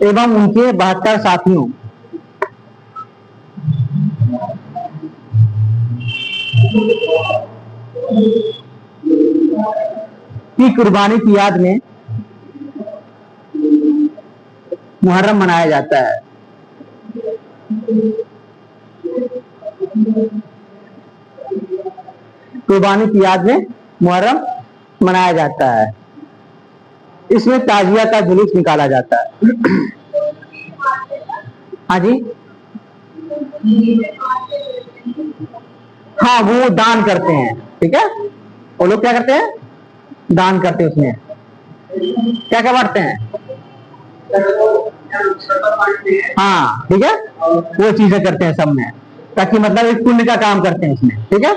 एवं उनके 72 साथियों की कुर्बानी की याद में मुहर्रम मनाया जाता है। कुर्बानी की याद में मुहर्रम मनाया जाता है। इसमें ताजिया का जुलूस निकाला जाता है। हाँ जी, हाँ वो दान करते हैं, ठीक है। वो लोग क्या करते हैं, दान करते हैं। उसमें क्या क्या बांटते हैं, हाँ ठीक है, वो चीजें करते हैं सब में, ताकि मतलब एक पुण्य का काम करते हैं इसमें, ठीक है।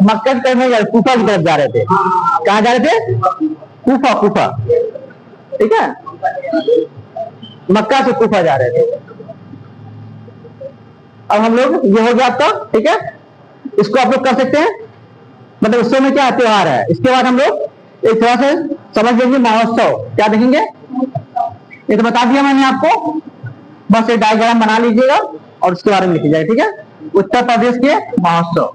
मक्का की तरफ, कूफा की तरफ जा रहे थे। कहाँ जा रहे थे, कूफा, कूफा, ठीक है, मक्का से कूफा जा रहे थे। अब हम लोग, ये हो गया आपका, ठीक है। इसको आप लोग कर सकते हैं, मतलब उस समय क्या त्योहार है। इसके बाद हम लोग एक थोड़ा सा समझ लेंगे महोत्सव क्या देखेंगे। ये तो बता दिया मैंने आपको, बस एक डायग्राम बना लीजिएगा और उसके बारे में लिख लीजिएगा, ठीक है। उत्तर प्रदेश के महोत्सव,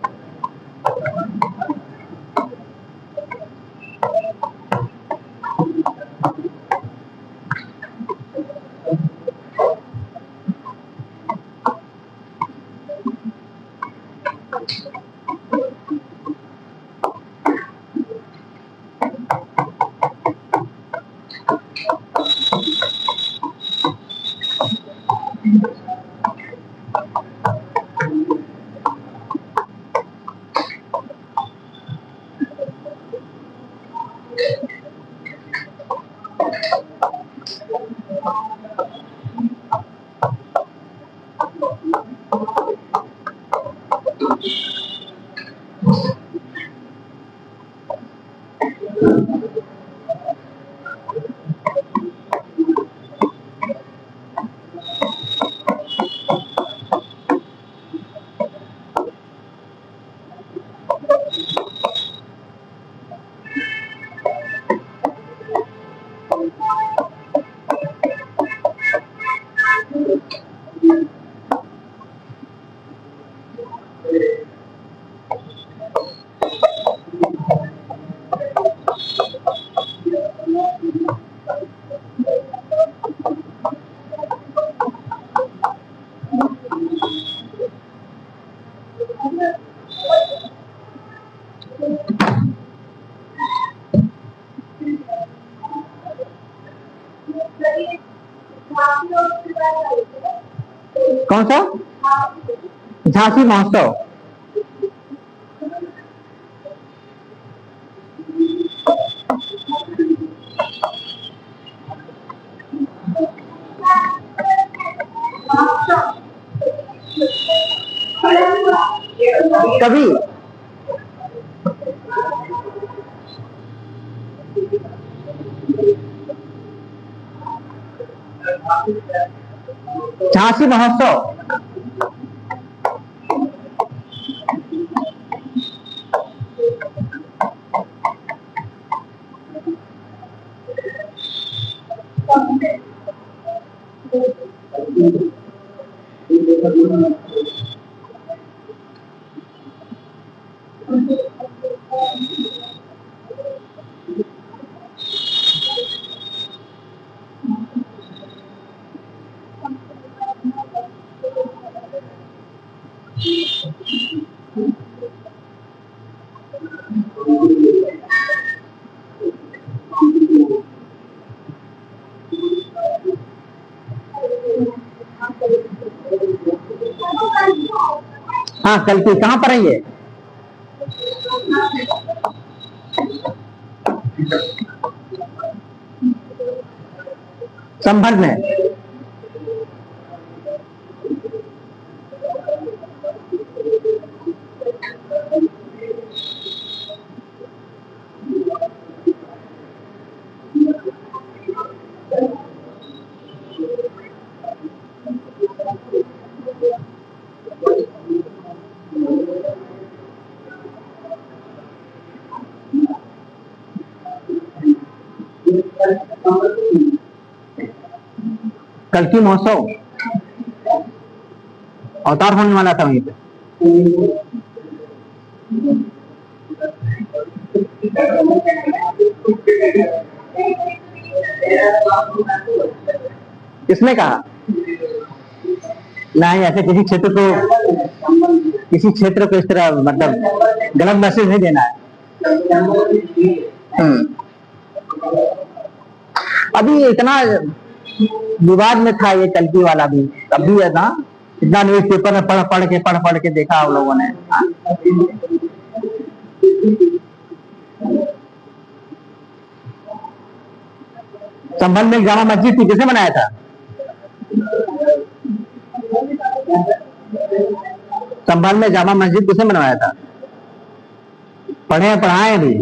कौन सा? झांसी महोत्सव। कभी झांसी महोत्सव। हाँ, कल की कहाँ पर है ये? संभल में। कल की महोत्सव अवतार होने वाला था वहीं पे। किसने कहा? नहीं, ऐसे किसी क्षेत्र को इस तरह मतलब गलत मैसेज नहीं देना है। अभी इतना विवाद में था ये कल्कि वाला भी, तब भी है ना, इतना न्यूज पेपर में पढ़ के देखा आप लोगों ने। संभल में जामा मस्जिद थी, किसने बनाया था? संभल में जामा मस्जिद किसने बनवाया था? पढ़ाए भी।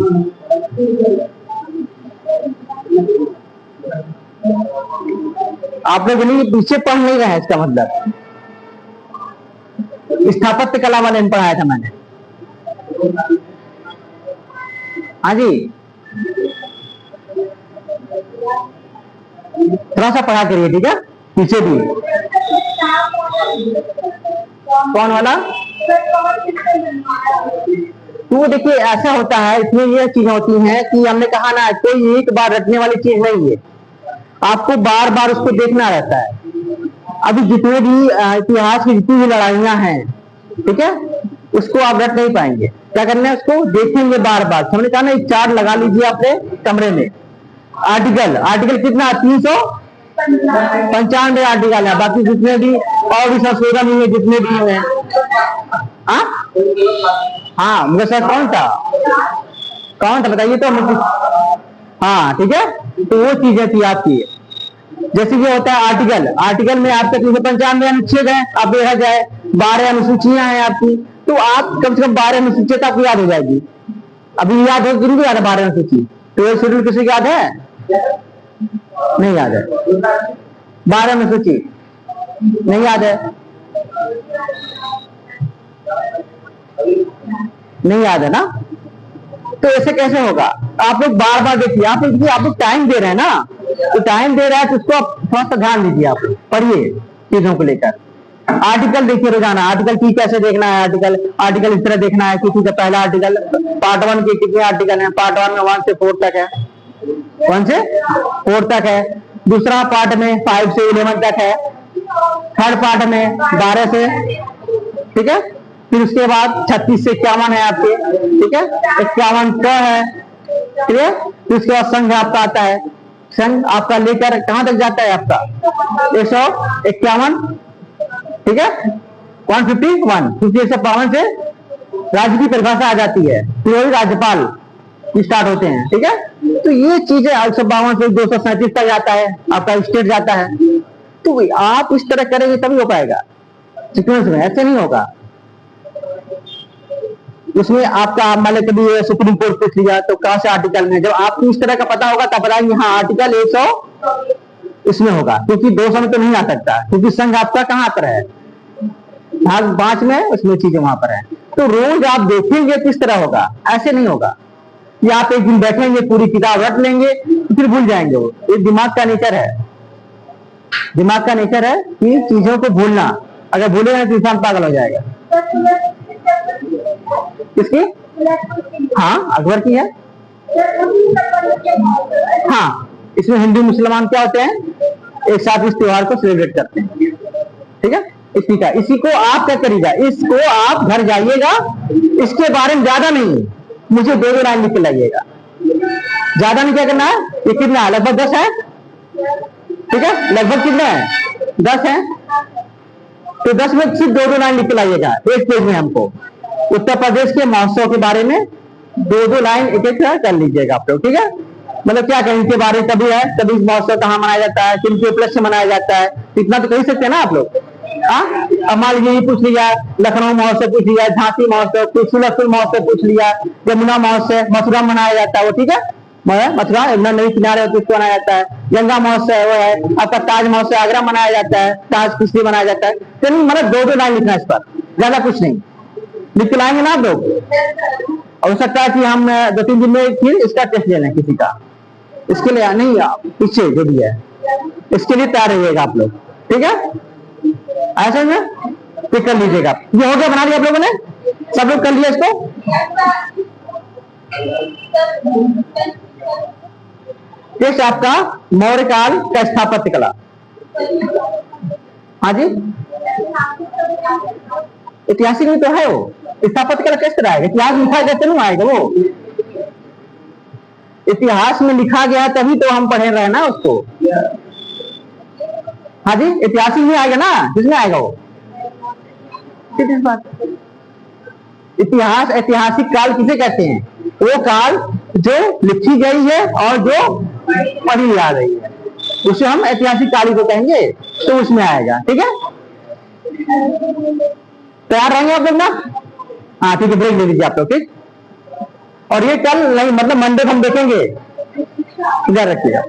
आप लोग नहीं पीछे पढ़ नहीं रहे हैं, इसका मतलब स्थापत्य कला वाले ने पढ़ाया था मैंने। हाँ जी, थोड़ा सा पढ़ा करिए, ठीक है? पीछे भी। कौन वाला? तो देखिए ऐसा होता है, इसमें ये चीजें होती हैं कि हमने कहा ना, कोई एक बार रटने वाली चीज नहीं है, आपको बार बार उसको देखना रहता है। अभी जितने भी इतिहास की जितनी भी लड़ाइयां हैं, ठीक है, उसको आप रट नहीं पाएंगे। क्या करना है, उसको देखेंगे बार बार। हमने कहा ना, एक चार्ट लगा लीजिए अपने कमरे में। आर्टिकल कितना? 395 आर्टिकल है। बाकी जितने भी और भी संशोधन हुए जितने भी हुए। हाँ, मुझे सर कौन था बताइए तो। हाँ ठीक है, तो वो चीजें थी आपकी। जैसे ये होता है आर्टिकल में आपके 395 अनुच्छेद है, आप देखा जाए 12 अनुसूचियां हैं आपकी, तो आप कम से कम 12 अनुसूचित आपको याद हो जाएगी। अभी याद हो, किनको याद है 12 अनुसूची? 12 शेड्यूल किसी याद है? नहीं याद है। 12 अनुसूची नहीं याद है? नहीं याद है ना? तो ऐसे कैसे होगा? आप लोग बार बार देखिए, आप लोग टाइम दे रहे हैं ना, तो टाइम दे रहा है तो उसको आप थोड़ा सा ध्यान दीजिए। आप पढ़िए चीजों को लेकर। आर्टिकल देखिए रोजाना, आर्टिकल की कैसे देखना है, आर्टिकल इस तरह देखना है कि ठीक है, पहला आर्टिकल पार्ट 1 के कितने आर्टिकल हैं? पार्ट 1 में 1 से 4 तक है, 1 से 4 तक है। दूसरा पार्ट में 5 से 11 तक है। थर्ड पार्ट में 12 से, ठीक है। फिर उसके बाद 36 से 51 है आपके, ठीक है, 51 क है, ठीक है। फिर उसके बाद संघ आपका आता है। संघ आपका लेकर कहां तक जाता है? आपका 151 ठीक है, 151 क्योंकि 152 से राज्य की परिभाषा आ जाती है, तो वही राज्यपाल स्टार्ट होते हैं। ठीक है, तो ये चीजें 152 से 237 तक जाता है, आपका स्टेट जाता है। तो आप इस तरह करेंगे तभी हो पाएगा सीक्वेंस में, ऐसे नहीं होगा। उसमें आपका मान लो कभी सुप्रीम कोर्ट पूछ लिया तो कहां से आर्टिकल में, जब आपको इस तरह का पता होगा तब बताएंगे हाँ आर्टिकल 100 इसमें होगा, क्योंकि 200 में तो नहीं आ सकता, क्योंकि संघ आपका कहां पर है, भाग 5 में, उसमें चीजें वहां पर है। तो रोज आप देखेंगे किस तरह होगा, ऐसे नहीं होगा। या आप एक दिन बैठेंगे पूरी किताब रट लेंगे फिर भूल जाएंगे। वो ये दिमाग का नेचर है, दिमाग का नेचर है कि चीजों को भूलना, अगर भूलेगा तो इंसान पागल हो जाएगा। किसकी? हाँ अकबर की है। हाँ, इसमें हिंदू मुसलमान क्या होते हैं, एक साथ इस त्योहार को सेलिब्रेट करते हैं। ठीक है, इसी का, इसी को आप क्या करिएगा, इसको आप घर जाइएगा, इसके बारे में ज्यादा नहीं, मुझे 2 लाइन लिख के लाइएगा, ज्यादा नहीं। क्या करना है, ये कितना है, लगभग 10 है। ठीक है, लगभग कितना है, 10 है। तो 10 में सिर्फ 2 लाइन लिख के लाइएगा एक पेज में। हमको उत्तर प्रदेश के महोत्सव के बारे में 2 लाइन एक एक कर लीजिएगा आप लोग। ठीक है, मतलब क्या कहें इनके बारे में, कभी है कभी महोत्सव कहाँ मनाया जाता है, किनके उपलक्ष्य मनाया जाता है, इतना तो कह सकते हैं ना आप लोग। अब मान लीजिए पूछ लिया लखनऊ महोत्सव, पूछ लिया झांसी महोत्सव, सूरजपुर महोत्सव पूछ लिया, यमुना महोत्सव मथुरा मनाया जाता है वो। ठीक है, मथुरा यमुना नदी किनारे उसको मनाया जाता है। गंगा महोत्सव वो है आपका, ताज महोत्सव आगरा मनाया जाता है, ताज किसलिए मनाया जाता है। तो मतलब 2 लाइन लिखना इस पर, ज्यादा कुछ नहीं लिख के लाएंगे ना आप लोग। हो सकता है कि हम 2-3 दिन में फिर इसका टेस्ट ले लें किसी का, इसके लिए नहीं पीछे जो भी है इसके लिए तैयार रहिएगा आप लोग। ठीक है, ऐसे में पिक कर लीजिएगा। ये हो गया, बना लिया आप लोगों ने, सब लोग कर लिया इसको। टेस्ट आपका मौर्य काल का स्थापत्य कला। हाँ जी, ऐतिहासिक में तो है वो, स्थापत्य कला किस तरह आएगा, इतिहास लिखा गया तो नहीं आएगा वो। इतिहास में लिखा गया तभी तो हम पढ़े रहे ना उसको। हाँ जी, ऐतिहासिक में आएगा ना, किसमें आएगा वो, किस बात। इतिहास, ऐतिहासिक काल किसे कहते हैं, वो काल जो लिखी गई है और जो पढ़ी जा रही है, उसे हम ऐतिहासिक काल को कहेंगे, तो उसमें आएगा। ठीक है, तैयार रहेंगे आप लोग ना। हाँ ठीक है, ब्रेक ले लीजिए आप लोग। ठीक, और ये कल नहीं, मतलब मंडे को हम देखेंगे, इधर रखिएगा।